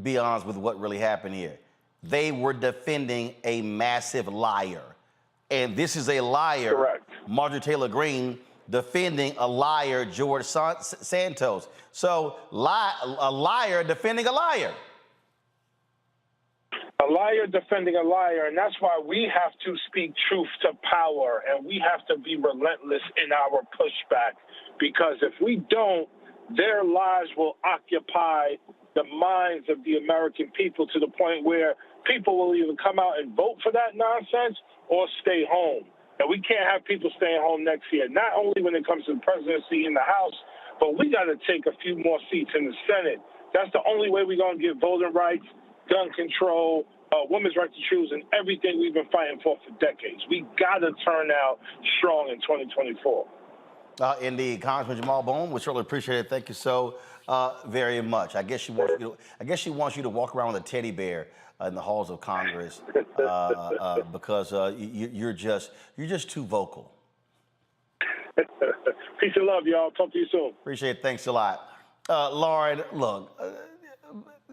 be honest with what really happened here. They were defending a massive liar. And this is a liar, correct. Marjorie Taylor Greene, defending a liar, George Santos. So a liar defending a liar. A liar defending a liar, and that's why we have to speak truth to power, and we have to be relentless in our pushback, because if we don't, their lies will occupy the minds of the American people to the point where people will either come out and vote for that nonsense or stay home. And we can't have people staying home next year, not only when it comes to the presidency in the House, but we got to take a few more seats in the Senate. That's the only way we're going to get voting rights, gun control, women's right to choose, and everything we've been fighting for decades. We got to turn out strong in 2024. Indeed, Congressman Jamall Bowman, we certainly appreciate it. Thank you so very much. I guess she wants you to walk around with a teddy bear in the halls of Congress because you're just too vocal. Peace and love, y'all. Talk to you soon. Appreciate it. Thanks a lot. Lauren, look,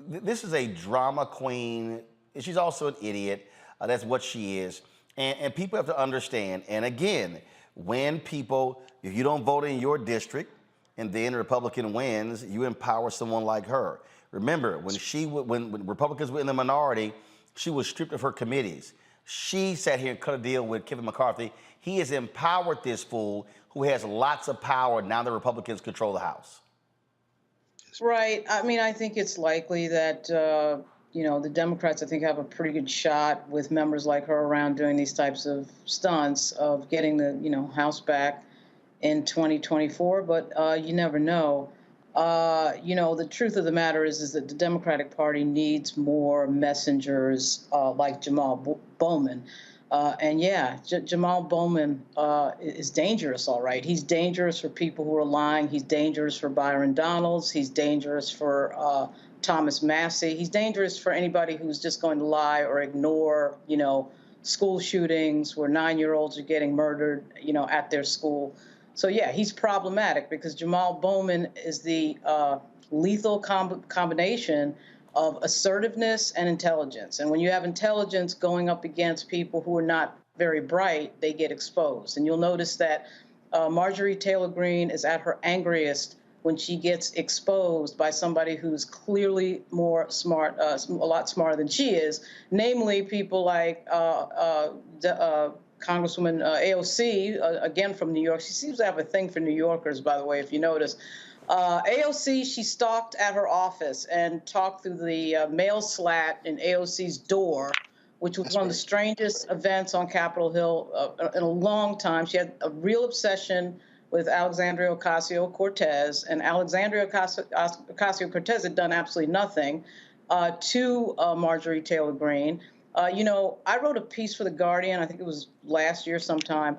this is a drama queen. She's also an idiot. That's what she is. And people have to understand. And again, when people, if you don't vote in your district and then a Republican wins, you empower someone like her. Remember, when Republicans were in the minority, she was stripped of her committees. She sat here and cut a deal with Kevin McCarthy. He has empowered this fool who has lots of power now that Republicans control the House. Right. I mean, I think it's likely that, the Democrats, I think, have a pretty good shot with members like her around doing these types of stunts of getting the, House back in 2024. But you never know. The truth of the matter is that the Democratic Party needs more messengers like Jamaal Bowman. Jamall Bowman is dangerous, all right. He's dangerous for people who are lying. He's dangerous for Byron Donalds. He's dangerous for Thomas Massey. He's dangerous for anybody who's just going to lie or ignore, school shootings where 9-year-olds are getting murdered, at their school. So, yeah, he's problematic because Jamall Bowman is the lethal combination of assertiveness and intelligence. And when you have intelligence going up against people who are not very bright, they get exposed. And you'll notice that Marjorie Taylor Greene is at her angriest when she gets exposed by somebody who's clearly more smart, a lot smarter than she is, namely people like Congresswoman AOC, again from New York. She seems to have a thing for New Yorkers, by the way, if you notice. AOC, she stalked at her office and talked through the mail slat in AOC's door, which was one of the strangest events on Capitol Hill in a long time. She had a real obsession with Alexandria Ocasio-Cortez, and Alexandria Ocasio-Cortez had done absolutely nothing to Marjorie Taylor Greene. I wrote a piece for The Guardian, I think it was last year sometime.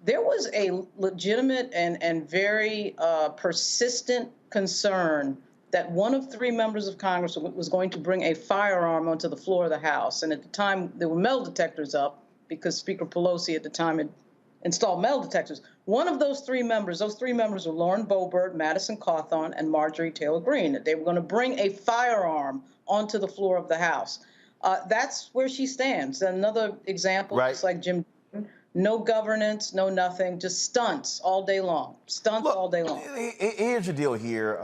There was a legitimate and very persistent concern that one of 3 members of Congress was going to bring a firearm onto the floor of the House. And at the time, there were metal detectors up because Speaker Pelosi at the time had installed metal detectors. One of those 3 members, were Lauren Boebert, Madison Cawthorn, and Marjorie Taylor Greene. They were going to bring a firearm onto the floor of the House. That's where she stands. Another example, just like Jim. No governance, no nothing, just stunts all day long. All day long. Here's the deal here,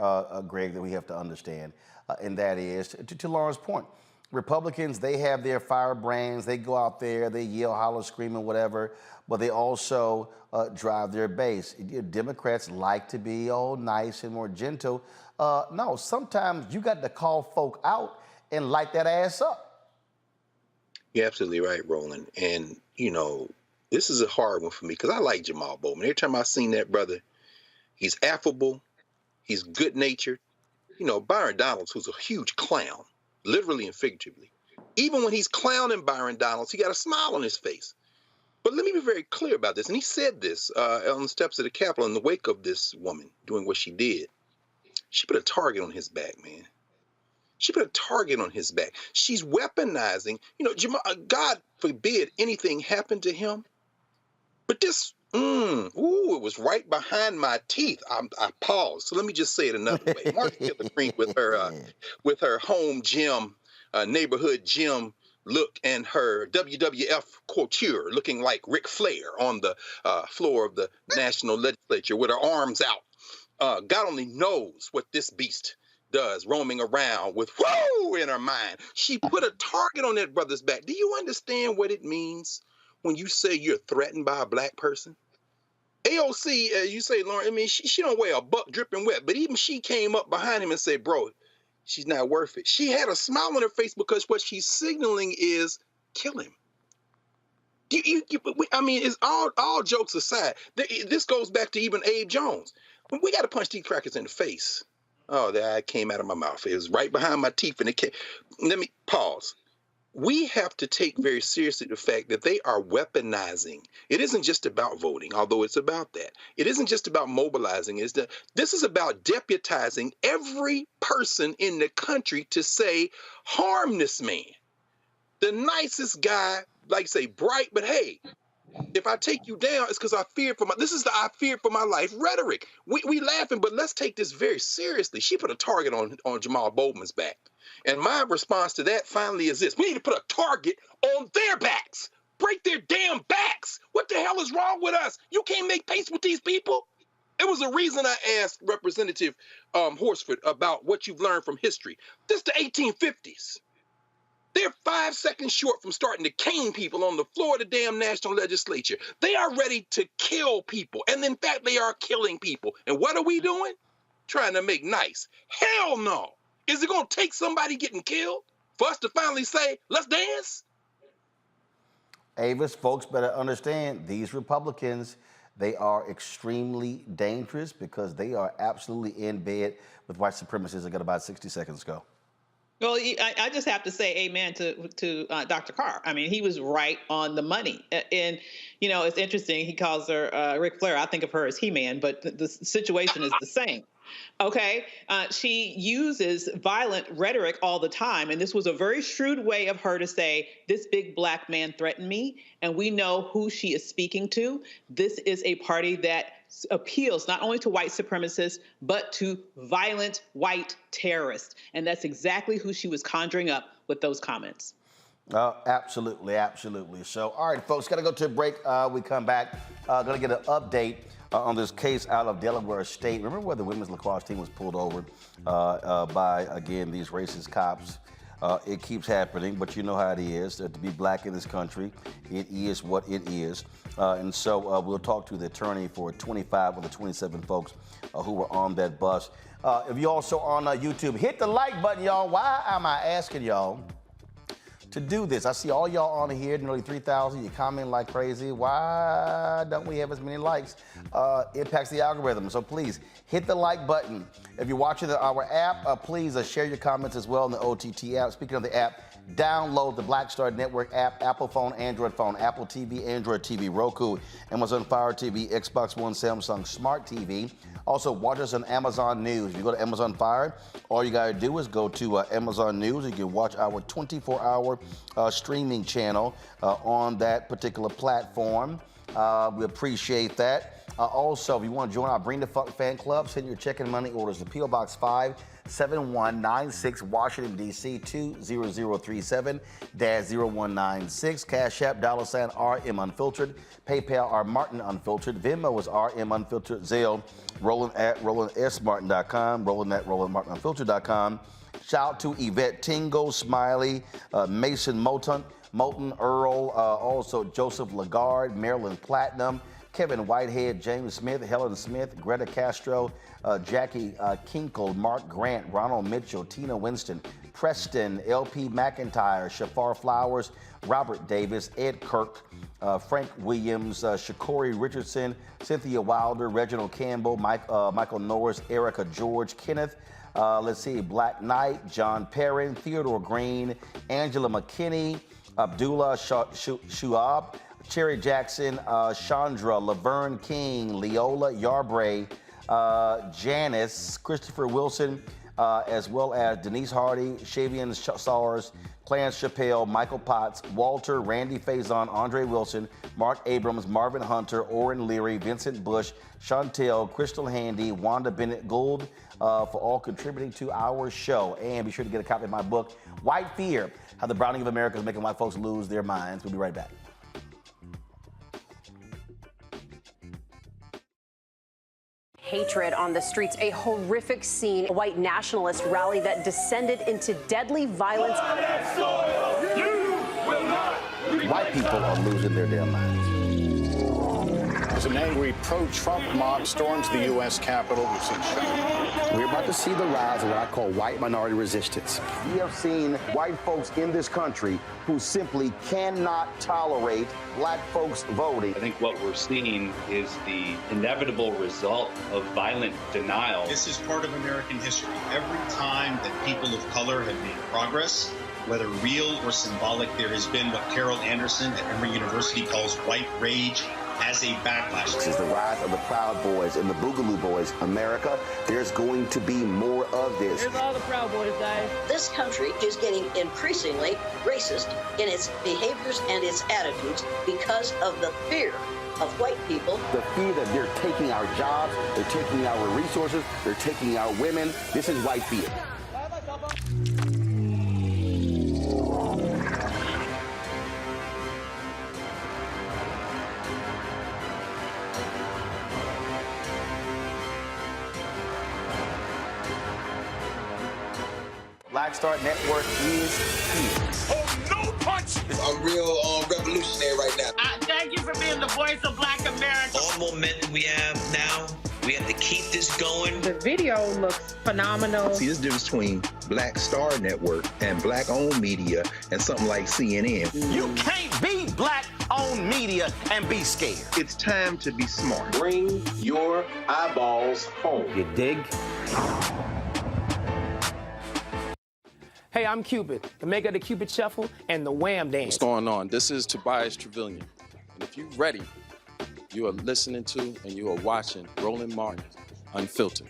Greg, that we have to understand, and that is, to Lauren's point, Republicans, they have their firebrands. They go out there, they yell, holler, scream, and whatever, but they also drive their base. Democrats like to be all nice and more gentle. No, sometimes you got to call folk out and light that ass up. You're absolutely right, Roland. And, you know, this is a hard one for me because I like Jamall Bowman. Every time I've seen that brother, he's affable, he's good-natured. You know, Byron Donalds, who's a huge clown, literally and figuratively. Even when he's clowning Byron Donalds, he got a smile on his face. But let me be very clear about this. And he said this on the steps of the Capitol in the wake of this woman doing what she did. She put a target on his back, man. She put a target on his back. She's weaponizing. You know, God forbid anything happened to him. But this, it was right behind my teeth. I paused. So let me just say it another way. Marjorie Taylor Greene with her home gym, neighborhood gym look, and her WWF couture looking like Ric Flair on the floor of the National Legislature with her arms out. God only knows what this beast does, roaming around with whoo in her mind. She put a target on that brother's back. Do you understand what it means when you say you're threatened by a black person? AOC, you say, Lauren, I mean, she don't wear a buck dripping wet, but even she came up behind him and said, bro, she's not worth it. She had a smile on her face because what she's signaling is kill him. I mean, it's all jokes aside. This goes back to even Abe Jones. We got to punch these crackers in the face. Oh, that came out of my mouth. It was right behind my teeth, and it came. Let me pause. We have to take very seriously the fact that they are weaponizing. It isn't just about voting, although it's about that. It isn't just about mobilizing. This is about deputizing every person in the country to say, harm this man. The nicest guy, like say, bright, but hey, if I take you down, it's because I fear for my. This is the I fear for my life rhetoric. We laughing, but let's take this very seriously. She put a target on Jamall Bowman's back. And my response to that finally is this. We need to put a target on their backs. Break their damn backs. What the hell is wrong with us? You can't make peace with these people. It was a reason I asked Representative Horsford about what you've learned from history. This is the 1850s. They're 5 seconds short from starting to cane people on the floor of the damn National Legislature. They are ready to kill people. And in fact, they are killing people. And what are we doing? Trying to make nice. Hell no. Is it going to take somebody getting killed for us to finally say, let's dance? Avis, folks better understand these Republicans, they are extremely dangerous because they are absolutely in bed with white supremacists. I got about 60 seconds to go. Well, I just have to say amen to Dr. Carr. I mean, he was right on the money. And, you know, it's interesting. He calls her Ric Flair. I think of her as He-Man, but the situation is the same. Okay. She uses violent rhetoric all the time. And this was a very shrewd way of her to say, this big black man threatened me. And we know who she is speaking to. This is a party that appeals not only to white supremacists, but to violent white terrorists. And that's exactly who she was conjuring up with those comments. Absolutely, absolutely. So, all right, folks, got to go to a break. We come back, going to get an update on this case out of Delaware State. Remember where the women's lacrosse team was pulled over by, again, these racist cops? It keeps happening, but you know how it is. To be black in this country, it is what it is. And so we'll talk to the attorney for 25 of the 27 folks who were on that bus. If you're also on YouTube, hit the like button, y'all. Why am I asking y'all to do this? I see all y'all on here, nearly 3,000. You comment like crazy. Why don't we have as many likes? Impacts the algorithm. So please hit the like button. If you're watching our app, please share your comments as well in the OTT app. Speaking of the app, download the Black Star Network app, Apple phone, Android phone, Apple TV, Android TV, Roku, Amazon Fire TV, Xbox One, Samsung Smart TV. Also, watch us on Amazon News. If you go to Amazon Fire, all you got to do is go to Amazon News. You can watch our 24-hour streaming channel on that particular platform. We appreciate that. Also, if you want to join our Bring the Funk fan club, send your check and money orders to P.O. Box 57196, Washington, D.C. 20037-0196. Cash App, $RM Unfiltered. PayPal, R Martin Unfiltered. Venmo is RM Unfiltered. Zelle, Roland at RolandSMartin.com. Roland at RolandMartinUnfiltered.com. Shout out to Yvette Tingle, Smiley, Mason Moulton, Earl, also Joseph Lagarde, Marilyn Platinum, Kevin Whitehead, James Smith, Helen Smith, Greta Castro, Jackie Kinkle, Mark Grant, Ronald Mitchell, Tina Winston, Preston, LP McIntyre, Shafar Flowers, Robert Davis, Ed Kirk, Frank Williams, Shakori Richardson, Cynthia Wilder, Reginald Campbell, Michael Norris, Erica George, Kenneth, let's see, Black Knight, John Perrin, Theodore Green, Angela McKinney, Abdullah Shuab, Cherry Jackson, Chandra, Laverne King, Leola Yarbray, Janice, Christopher Wilson, as well as Denise Hardy, Shavian Sars, Clarence Chappelle, Michael Potts, Walter, Randy Faison, Andre Wilson, Mark Abrams, Marvin Hunter, Orrin Leary, Vincent Bush, Chantel, Crystal Handy, Wanda Bennett Gould, for all contributing to our show. And be sure to get a copy of my book, White Fear, How the Browning of America is Making White Folks Lose Their Minds. We'll be right back. Hatred on the streets, a horrific scene, a white nationalist rally that descended into deadly violence. White people are losing their damn minds. As an angry pro-Trump mob storms the U.S. Capitol, we've seen shooting. We're about to see the rise of what I call white minority resistance. We have seen white folks in this country who simply cannot tolerate black folks voting. I think what we're seeing is the inevitable result of violent denial. This is part of American history. Every time that people of color have made progress, whether real or symbolic, there has been what Carol Anderson at Emory University calls white rage as a backlash. This is the rise of the Proud Boys and the Boogaloo Boys. America, there's going to be more of this. Here's all the Proud Boys, guys. This country is getting increasingly racist in its behaviors and its attitudes because of the fear of white people. The fear that they're taking our jobs, they're taking our resources, they're taking our women. This is white fear. Black Star Network is here. Oh, no punch! I'm real revolutionary right now. Thank you for being the voice of Black America. All momentum we have now, we have to keep this going. The video looks phenomenal. See, this difference between Black Star Network and black-owned media and something like CNN. You can't be black-owned media and be scared. It's time to be smart. Bring your eyeballs home. You dig? Hey, I'm Cupid, the maker of the Cupid Shuffle and the Wham Dance. What's going on? This is Tobias Trevelyan. And if you're ready, you are listening to and you are watching Roland Martin Unfiltered.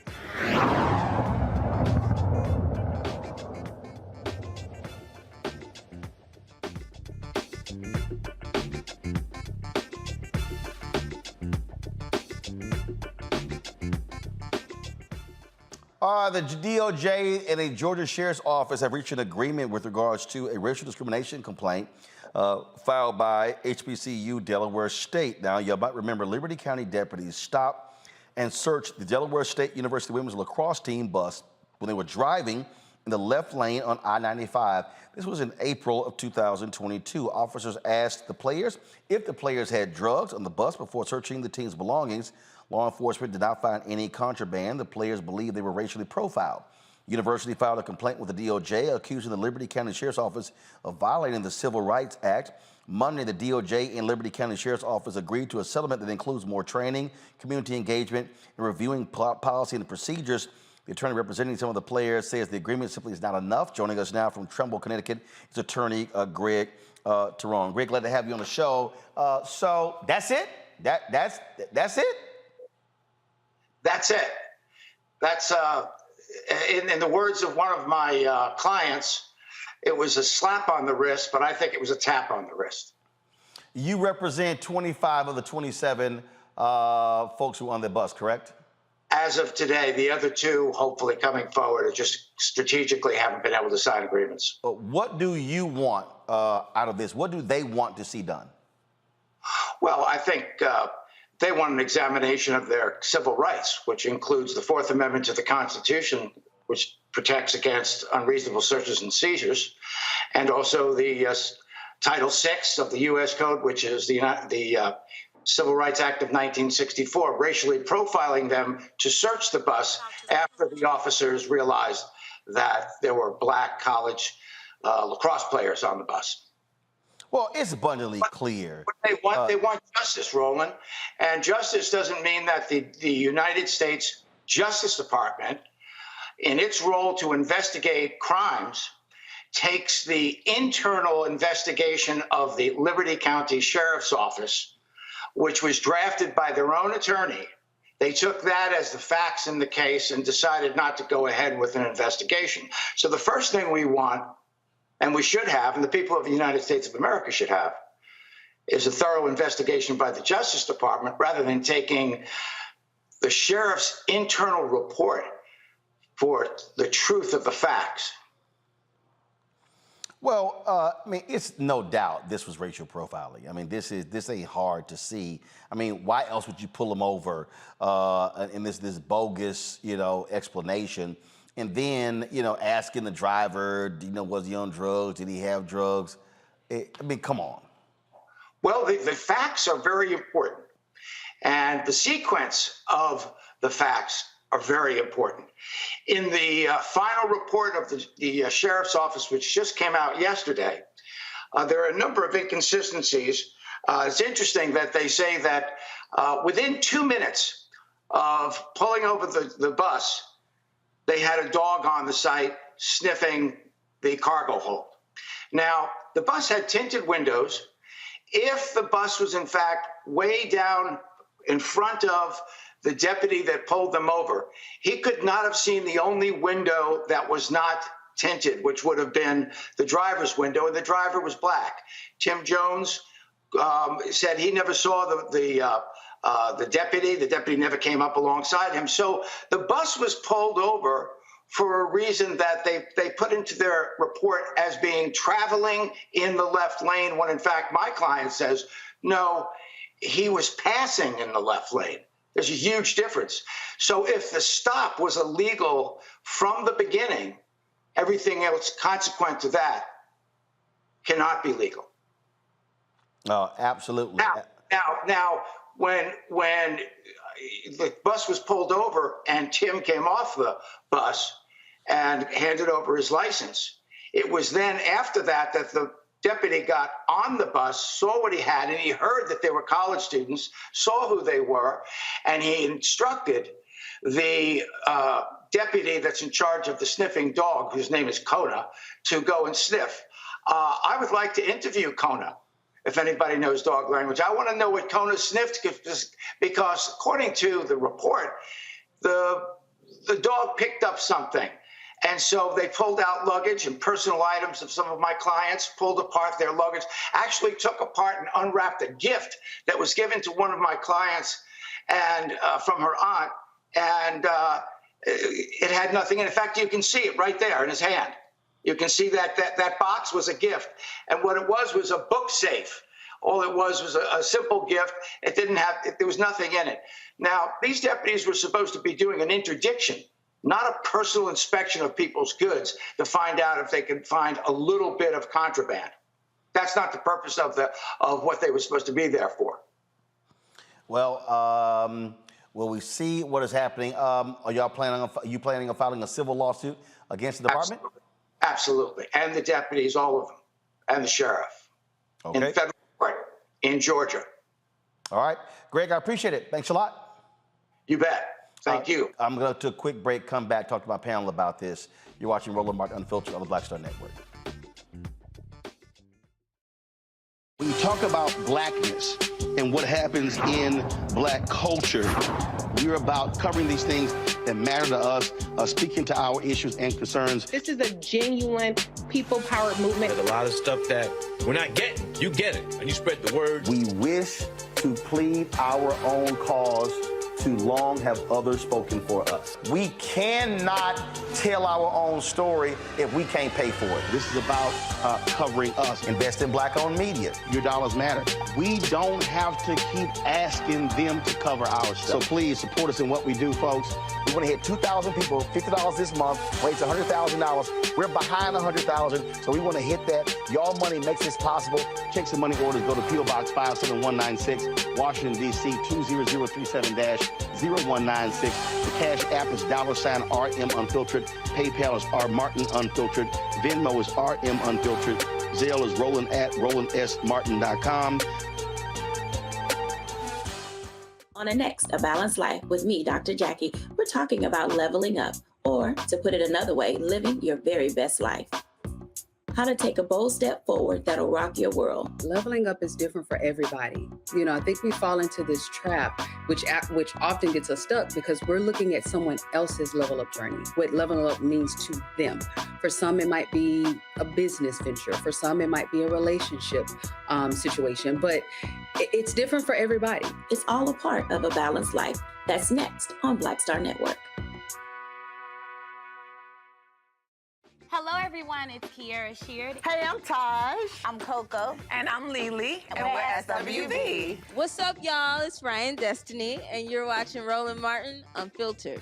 The DOJ and a Georgia Sheriff's Office have reached an agreement with regards to a racial discrimination complaint filed by HBCU Delaware State. Now, you might remember Liberty County deputies stopped and searched the Delaware State University women's lacrosse team bus when they were driving in the left lane on I-95. This was in April of 2022. Officers asked the players if the players had drugs on the bus before searching the team's belongings. Law enforcement did not find any contraband. The players believed they were racially profiled. University filed a complaint with the DOJ accusing the Liberty County Sheriff's Office of violating the Civil Rights Act. Monday, the DOJ and Liberty County Sheriff's Office agreed to a settlement that includes more training, community engagement, and reviewing policy and procedures. The attorney representing some of the players says the agreement simply is not enough. Joining us now from Trumbull, Connecticut, is attorney Greg Terron. Greg, glad to have you on the show. So that's it? That's it? That's it. That's, in the words of one of my clients, it was a slap on the wrist, but I think it was a tap on the wrist. You represent 25 of the 27 folks who were on the bus, correct? As of today, the other two, hopefully coming forward, are just strategically haven't been able to sign agreements. What do you want out of this? What do they want to see done? Well, I think they want an examination of their civil rights, which includes the Fourth Amendment to the Constitution, which protects against unreasonable searches and seizures, and also the Title VI of the U.S. Code, which is the Civil Rights Act of 1964, racially profiling them to search the bus after the officers realized that there were black college lacrosse players on the bus. Well, it's abundantly clear. They want justice, Roland. And justice doesn't mean that the United States Justice Department, in its role to investigate crimes, takes the internal investigation of the Liberty County Sheriff's Office, which was drafted by their own attorney. They took that as the facts in the case and decided not to go ahead with an investigation. So the first thing we want, and we should have, and the people of the United States of America should have, is a thorough investigation by the Justice Department rather than taking the sheriff's internal report for the truth of the facts. Well, I mean, it's no doubt this was racial profiling. I mean, this ain't hard to see. I mean, why else would you pull him over in this bogus, explanation? And then, asking the driver, was he on drugs? Did he have drugs? I mean, come on. Well, the facts are very important. And the sequence of the facts are very important. In the final report of the Sheriff's Office, which just came out yesterday, there are a number of inconsistencies. It's interesting that they say that within 2 minutes of pulling over the bus, they had a dog on the site sniffing the cargo hold. Now, the bus had tinted windows. If the bus was in fact way down in front of the deputy that pulled them over, he could not have seen the only window that was not tinted, which would have been the driver's window, and the driver was black. Tim Jones said he never saw the deputy. The deputy never came up alongside him. So the bus was pulled over for a reason that they put into their report as being traveling in the left lane, when in fact my client says, no, he was passing in the left lane. There's a huge difference. So if the stop was illegal from the beginning, everything else consequent to that cannot be legal. Oh, absolutely. Now, when the bus was pulled over and Tim came off the bus and handed over his license, it was then after that that the deputy got on the bus, saw what he had, and he heard that they were college students, saw who they were, and he instructed the deputy that's in charge of the sniffing dog, whose name is Kona, to go and sniff. I would like to interview Kona, if anybody knows dog language. I want to know what Kona sniffed, because according to the report, the dog picked up something. And so they pulled out luggage and personal items of some of my clients, pulled apart their luggage, actually took apart and unwrapped a gift that was given to one of my clients and from her aunt, and it had nothing. And in fact, you can see it right there in his hand. You can see that box was a gift. And what it was a book safe. All it was a simple gift. It didn't have, there was nothing in it. Now, these deputies were supposed to be doing an interdiction, not a personal inspection of people's goods to find out if they could find a little bit of contraband. That's not the purpose of what they were supposed to be there for. Well, will we see what is happening? Are you planning on filing a civil lawsuit against the department? Absolutely. And the deputies, all of them, and the sheriff. Okay. In federal court in Georgia. All right. Greg, I appreciate it. Thanks a lot. You bet. Thank you. I'm going to take a quick break, come back, talk to my panel about this. You're watching Roland Martin Unfiltered on the Black Star Network. When you talk about blackness and what happens in black culture, we're about covering these things that matter to us, speaking to our issues and concerns. This is a genuine people-powered movement. There's a lot of stuff that we're not getting. You get it, and you spread the word. We wish to plead our own cause. Too long have others spoken for us. We cannot tell our own story if we can't pay for it. This is about covering us. Invest in black-owned media. Your dollars matter. We don't have to keep asking them to cover our stuff. So please support us in what we do, folks. We want to hit 2,000 people, $50 this month, raise $100,000. We're behind $100,000, so we want to hit that. Y'all money makes this possible. Check some money orders. Go to P.O. Box 57196, Washington, D.C. 20037-0196. The Cash App is $RM Unfiltered. PayPal is R Martin Unfiltered. Venmo is RM Unfiltered. Zelle is Roland at RolandSMartin.com. On the next A Balanced Life with me, Dr. Jackie, we're talking about leveling up, or to put it another way, living your very best life. How to take a bold step forward that'll rock your world. Leveling up is different for everybody. You know, I think we fall into this trap, which often gets us stuck because we're looking at someone else's level up journey, what leveling up means to them. For some, it might be a business venture. For some, it might be a relationship situation, but it's different for everybody. It's all a part of A Balanced Life. That's next on Black Star Network. Hello, everyone. It's Kiara Sheard. Hey, I'm Taj. I'm Coco. And I'm Lily. And we're SWV. What's up, y'all? It's Ryan Destiny, and you're watching Roland Martin Unfiltered.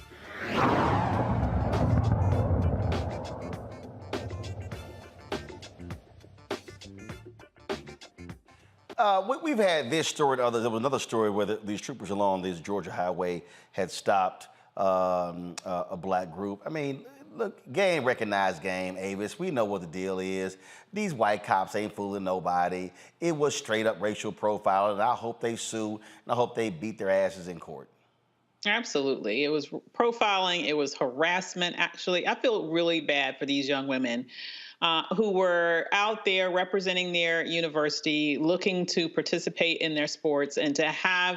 We've had this story and others. There was another story where these troopers along this Georgia highway had stopped a black group. I mean, look, game recognized game, Avis. We know what the deal is. These white cops ain't fooling nobody. It was straight up racial profiling, and I hope they sue, and I hope they beat their asses in court. Absolutely. It was profiling. It was harassment, actually. I feel really bad for these young women who were out there representing their university, looking to participate in their sports, and to have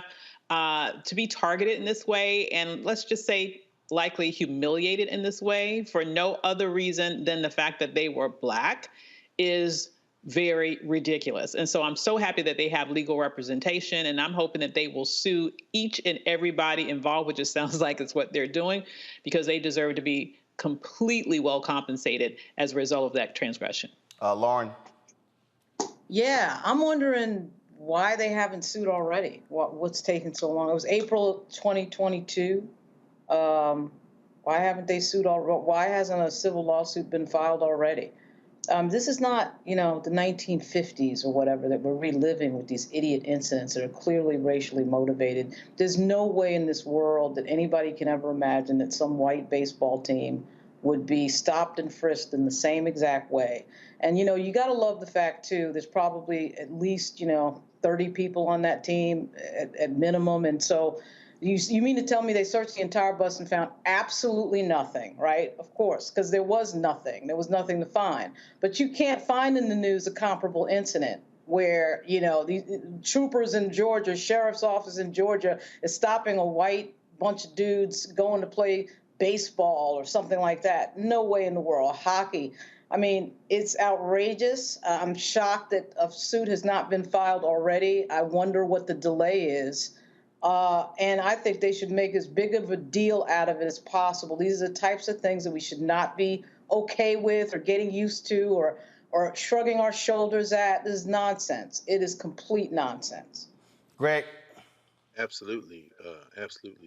to be targeted in this way, and let's just say likely humiliated in this way for no other reason than the fact that they were Black is very ridiculous. And so I'm so happy that they have legal representation, and I'm hoping that they will sue each and everybody involved, which it sounds like it's what they're doing, because they deserve to be completely well compensated as a result of that transgression. Lauren? Yeah, I'm wondering why they haven't sued already. What's taking so long? It was April 2022. Why haven't they sued already? Why hasn't a civil lawsuit been filed already? This is not, the 1950s or whatever that we're reliving with these idiot incidents that are clearly racially motivated. There's no way in this world that anybody can ever imagine that some white baseball team would be stopped and frisked in the same exact way. And, you got to love the fact, too, there's probably at least, 30 people on that team at minimum. And so you mean to tell me they searched the entire bus and found absolutely nothing, right? Of course, because there was nothing. There was nothing to find. But you can't find in the news a comparable incident where, these troopers in Georgia, sheriff's office in Georgia is stopping a white bunch of dudes going to play baseball or something like that. No way in the world. Hockey. I mean, it's outrageous. I'm shocked that a suit has not been filed already. I wonder what the delay is. And I think they should make as big of a deal out of it as possible. These are the types of things that we should not be okay with or getting used to or shrugging our shoulders at. This is nonsense. It is complete nonsense. Greg? Absolutely,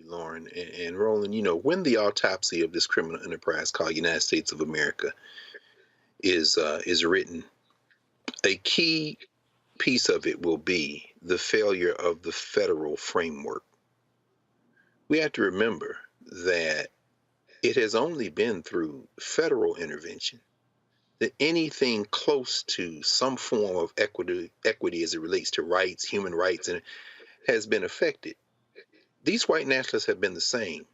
Lauren. And Roland, when the autopsy of this criminal enterprise called United States of America is written, a key piece of it will be the failure of the federal framework. We have to remember that it has only been through federal intervention that anything close to some form of equity as it relates to rights, human rights, and has been affected. These white nationalists have been the same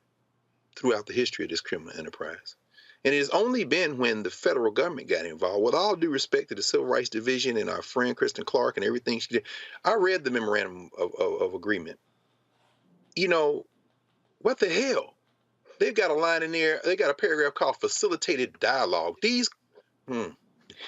throughout the history of this criminal enterprise. And it has only been when the federal government got involved, with all due respect to the Civil Rights Division and our friend Kristen Clark and everything she did. I read the memorandum of agreement. What the hell? They've got a line in there. They got a paragraph called facilitated dialogue.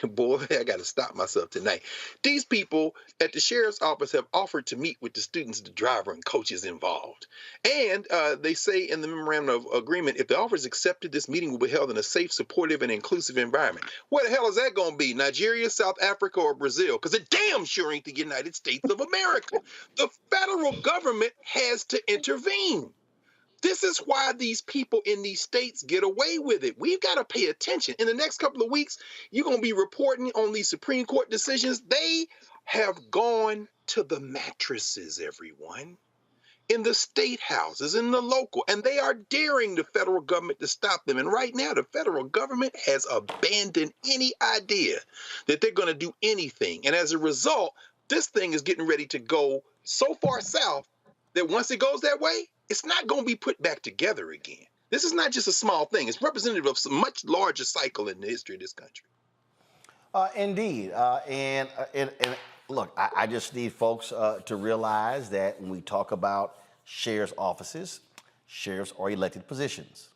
Boy, I got to stop myself tonight. These people at the sheriff's office have offered to meet with the students, the driver, and coaches involved. And they say in the memorandum of agreement, if the offer is accepted, this meeting will be held in a safe, supportive, and inclusive environment. Where the hell is that going to be? Nigeria, South Africa, or Brazil? Because it damn sure ain't the United States of America. The federal government has to intervene. This is why these people in these states get away with it. We've got to pay attention. In the next couple of weeks, you're going to be reporting on these Supreme Court decisions. They have gone to the mattresses, everyone, in the state houses, in the local, and they are daring the federal government to stop them. And right now, the federal government has abandoned any idea that they're going to do anything. And as a result, this thing is getting ready to go so far south that once it goes that way, it's not going to be put back together again. This is not just a small thing. It's representative of some much larger cycle in the history of this country. Indeed. And look, I just need folks to realize that when we talk about sheriff's offices, sheriffs are elected positions.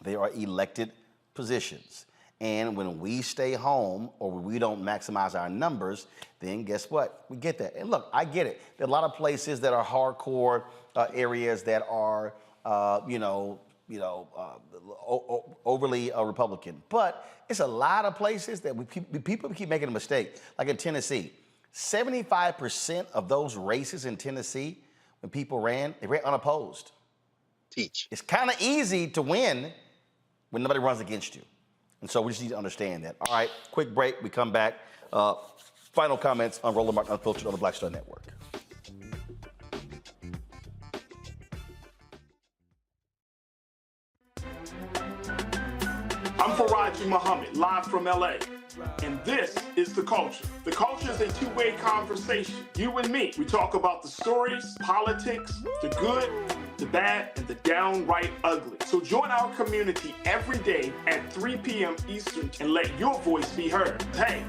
They are elected positions. And when we stay home or when we don't maximize our numbers, then guess what? We get that. And look, I get it. There are a lot of places that are hardcore areas that are, overly Republican. But it's a lot of places that people keep making a mistake. Like in Tennessee, 75% of those races in Tennessee, when people ran, they ran unopposed. Teach. It's kind of easy to win when nobody runs against you. And so we just need to understand that. All right, quick break. We come back. Final comments on Roland Martin Unfiltered on the Black Star Network. I'm Faraji Muhammad, live from LA. And this is The Culture. The Culture is a two-way conversation. You and me. We talk about the stories, politics, the good, the bad, and the downright ugly. So join our community every day at 3 p.m. Eastern and let your voice be heard. Hey,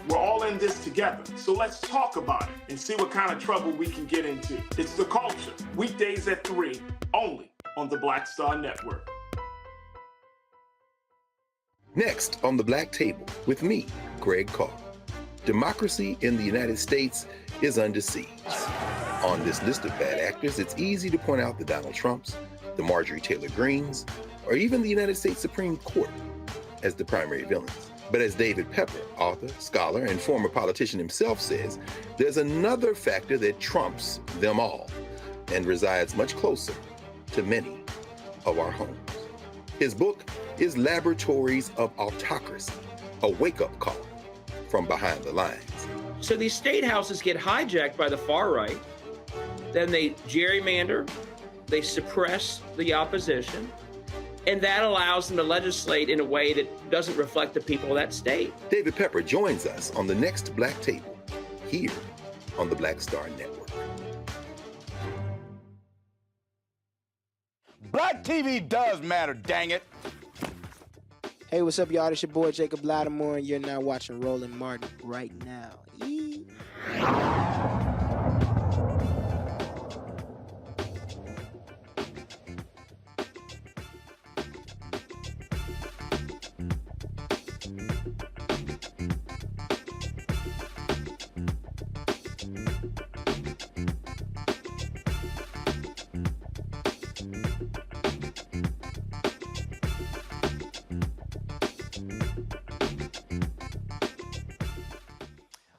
we're all in this together. So let's talk about it and see what kind of trouble we can get into. It's The Culture, weekdays at 3, only on the Black Star Network. Next on the Black Table with me, Greg Carr. Democracy in the United States is under siege. On this list of bad actors, it's easy to point out the Donald Trumps, the Marjorie Taylor Greenes, or even the United States Supreme Court as the primary villains. But as David Pepper, author, scholar, and former politician himself says, there's another factor that trumps them all and resides much closer to many of our homes. His book is Laboratories of Autocracy, a wake-up call from behind the lines. So these state houses get hijacked by the far right, then they gerrymander, they suppress the opposition, and that allows them to legislate in a way that doesn't reflect the people of that state. David Pepper joins us on the next Black Table, here on the Black Star Network. Black TV does matter, dang it. Hey, what's up, y'all? It's your boy Jacob Lattimore, and you're now watching Roland Martin right now. Yee.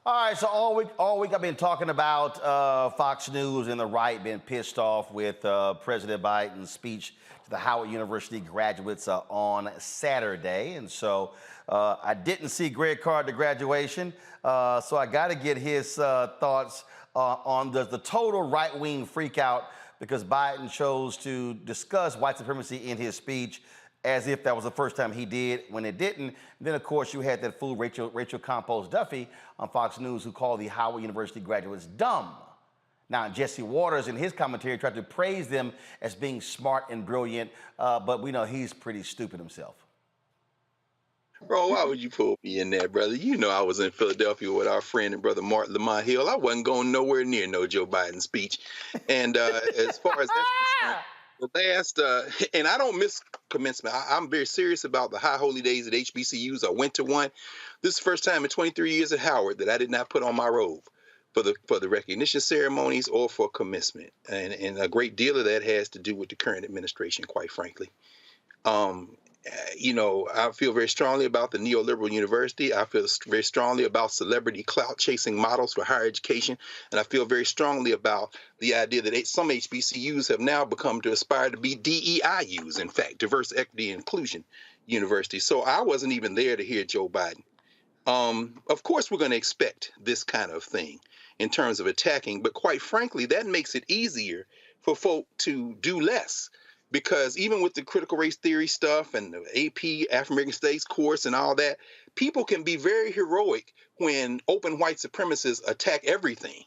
All right, so all week I've been talking about Fox News and the right being pissed off with President Biden's speech to the Howard University graduates on Saturday. And so I didn't see Greg Carr at the graduation, so I got to get his thoughts on the total right-wing freak out because Biden chose to discuss white supremacy in his speech as if that was the first time he did, when it didn't. And then, of course, you had that fool Rachel Campos Duffy on Fox News who called the Howard University graduates dumb. Now, Jesse Waters in his commentary tried to praise them as being smart and brilliant, but we know he's pretty stupid himself. Bro, why would you pull me in there, brother? You know I was in Philadelphia with our friend and brother Martin Lamont Hill. I wasn't going nowhere near no Joe Biden speech. And as far as that's concerned, the last, and I don't miss commencement. I'm very serious about the high holy days at HBCUs. I went to one. This is the first time in 23 years at Howard that I did not put on my robe for the recognition ceremonies or for commencement. And a great deal of that has to do with the current administration, quite frankly. I feel very strongly about the neoliberal university. I feel very strongly about celebrity clout chasing models for higher education. And I feel very strongly about the idea that some HBCUs have now become to aspire to be DEIUs, in fact, diverse, equity, and inclusion universities. So I wasn't even there to hear Joe Biden. Of course, we're going to expect this kind of thing in terms of attacking. But quite frankly, that makes it easier for folk to do less. Because even with the critical race theory stuff and the AP African-American Studies course and all that, people can be very heroic when open white supremacists attack everything.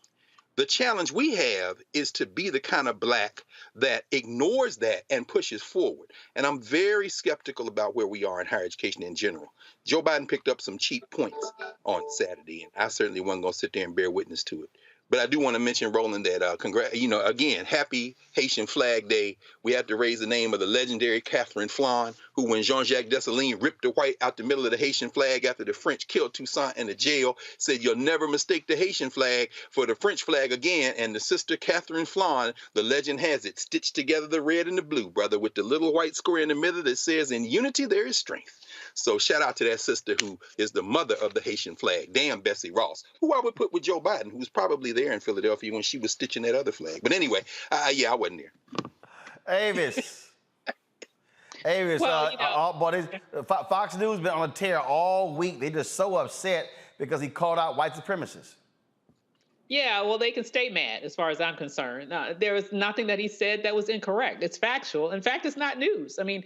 The challenge we have is to be the kind of black that ignores that and pushes forward. And I'm very skeptical about where we are in higher education in general. Joe Biden picked up some cheap points on Saturday, and I certainly wasn't going to sit there and bear witness to it. But I do want to mention, Roland, that, again, happy Haitian Flag Day. We have to raise the name of the legendary Catherine Flon, who, when Jean-Jacques Dessalines ripped the white out the middle of the Haitian flag after the French killed Toussaint in the jail, said, "You'll never mistake the Haitian flag for the French flag again." And the sister Catherine Flon, the legend has it, stitched together the red and the blue, brother, with the little white square in the middle that says, "In unity there is strength." So shout out to that sister who is the mother of the Haitian flag. Damn Bessie Ross, who I would put with Joe Biden, who was probably there in Philadelphia when she was stitching that other flag. But anyway, I wasn't there. Avis. Fox News been on a tear all week. They're just so upset because he called out white supremacists. Yeah, well, they can stay mad as far as I'm concerned. There was nothing that he said that was incorrect. It's factual. In fact, it's not news. I mean,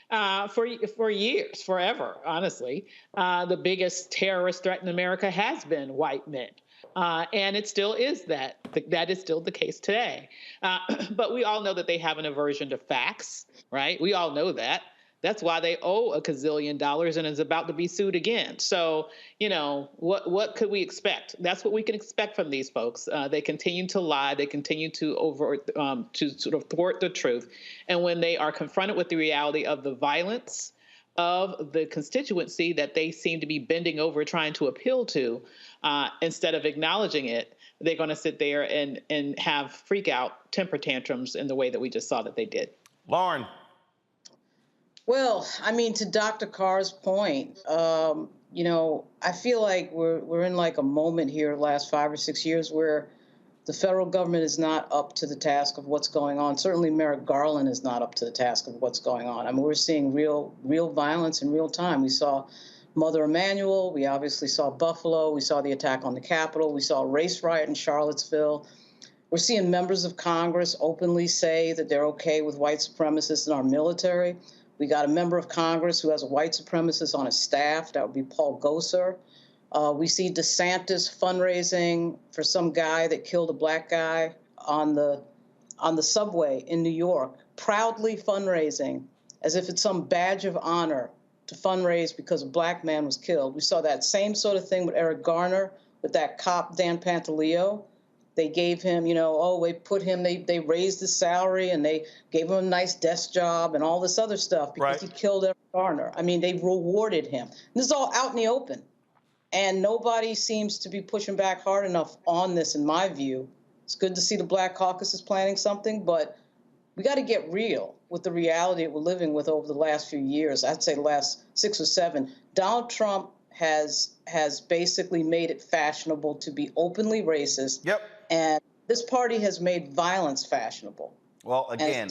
for years, forever, honestly, the biggest terrorist threat in America has been white men. And it still is that. That is still the case today. But we all know that they have an aversion to facts, right? We all know that. That's why they owe $1 gazillion and is about to be sued again. So, what could we expect? That's what we can expect from these folks. They continue to lie. They continue to to sort of thwart the truth. And when they are confronted with the reality of the violence of the constituency that they seem to be bending over trying to appeal to, instead of acknowledging it, they're going to sit there and have freak out temper tantrums in the way that we just saw that they did. Lauren. Well, I mean, to Dr. Carr's point, I feel like we're in like a moment here the last 5 or 6 years where the federal government is not up to the task of what's going on. Certainly Merrick Garland is not up to the task of what's going on. I mean, we're seeing real violence in real time. We saw Mother Emanuel. We obviously saw Buffalo. We saw the attack on the Capitol. We saw a race riot in Charlottesville. We're seeing members of Congress openly say that they're okay with white supremacists in our military. We got a member of Congress who has a white supremacist on his staff. That would be Paul Gosar. We see DeSantis fundraising for some guy that killed a black guy on the subway in New York, proudly fundraising as if it's some badge of honor to fundraise because a black man was killed. We saw that same sort of thing with Eric Garner, with that cop, Dan Pantaleo. They gave him, they raised his salary and they gave him a nice desk job and all this other stuff because he killed Eric Garner. I mean, they rewarded him. This is all out in the open. And nobody seems to be pushing back hard enough on this, in my view. It's good to see the Black Caucus is planning something, but we got to get real with the reality that we're living with over the last few years. I'd say the last 6 or 7. Donald Trump has basically made it fashionable to be openly racist. Yep. And this party has made violence fashionable. Well, again,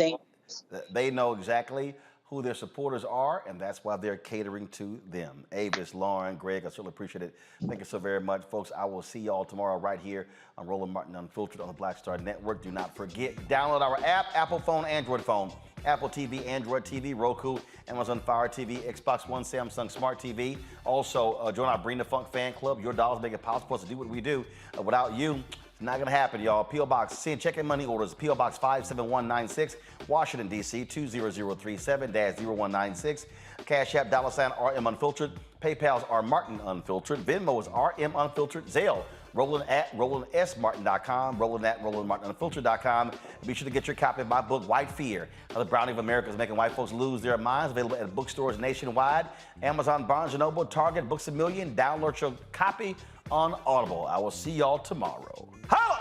they know exactly who their supporters are, and that's why they're catering to them. Avis, Lauren, Greg, I certainly appreciate it. Thank you so very much, folks. I will see y'all tomorrow right here on Roland Martin Unfiltered on the Black Star Network. Do not forget, download our app, Apple phone, Android phone, Apple TV, Android TV, Roku, Amazon Fire TV, Xbox One, Samsung Smart TV. Also, join our Bring the Funk fan club. Your dollars make it possible for us to do what we do. Without you, it's not going to happen, y'all. P.O. Box, send check and money orders. P.O. Box 57196, Washington, D.C. 20037-0196. Cash App, $RM Unfiltered. PayPal's R Martin Unfiltered. Venmo is RM Unfiltered. Zelle, Roland at RolandSMartin.com. Roland at RolandMartinUnfiltered.com. Be sure to get your copy of my book, White Fear, How the Browning of America is Making White Folks Lose Their Minds. Available at bookstores nationwide. Amazon, Barnes & Noble, Target, Books A Million. Download your copy on Audible. I will see y'all tomorrow. Holla!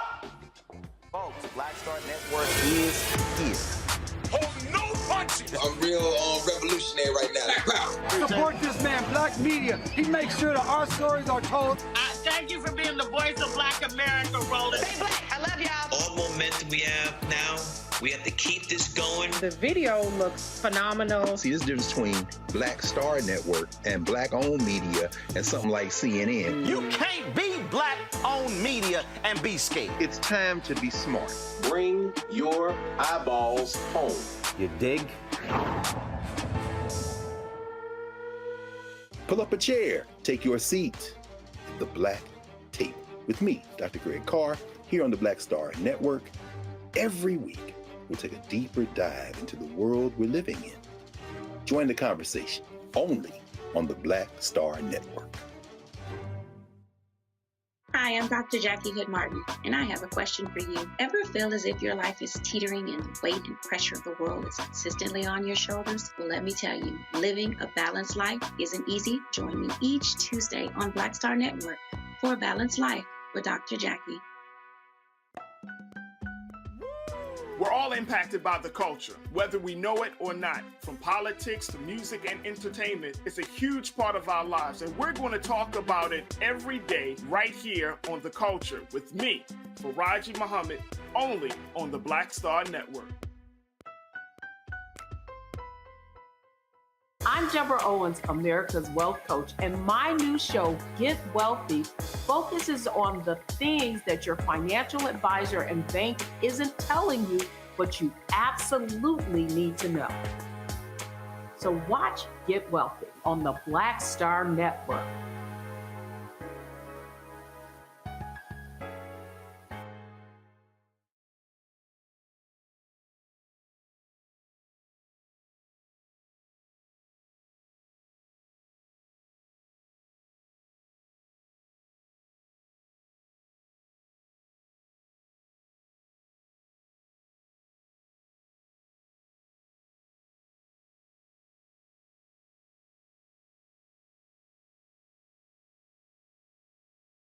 Folks, Black Star Network is here. hold no punches. I'm real revolutionary right now. Support this man, Black media. He makes sure that our stories are told. Thank you for being the voice of Black America, Roland. Stay black. I love y'all. All momentum we have now, we have to keep this going. The video looks phenomenal. See, this difference between Black Star Network and Black-owned media and something like CNN. You can't be Black-owned media and be scared. It's time to be smart. Bring your eyeballs home. You dig? Pull up a chair, take your seat at the Black Table with me, Dr. Greg Carr, here on the Black Star Network. Every week, we'll take a deeper dive into the world we're living in. Join the conversation only on the Black Star Network. Hi, I'm Dr. Jackie Hood Martin, and I have a question for you. Ever feel as if your life is teetering and the weight and pressure of the world is consistently on your shoulders? Well, let me tell you, living a balanced life isn't easy. Join me each Tuesday on Black Star Network for A Balanced Life with Dr. Jackie. We're all impacted by the culture, whether we know it or not. From politics to music and entertainment, it's a huge part of our lives, and we're going to talk about it every day right here on The Culture with me, Faraji Muhammad, only on the Black Star Network. I'm Deborah Owens, America's Wealth Coach, and my new show, Get Wealthy, focuses on the things that your financial advisor and bank isn't telling you, but you absolutely need to know. So watch Get Wealthy on the Black Star Network.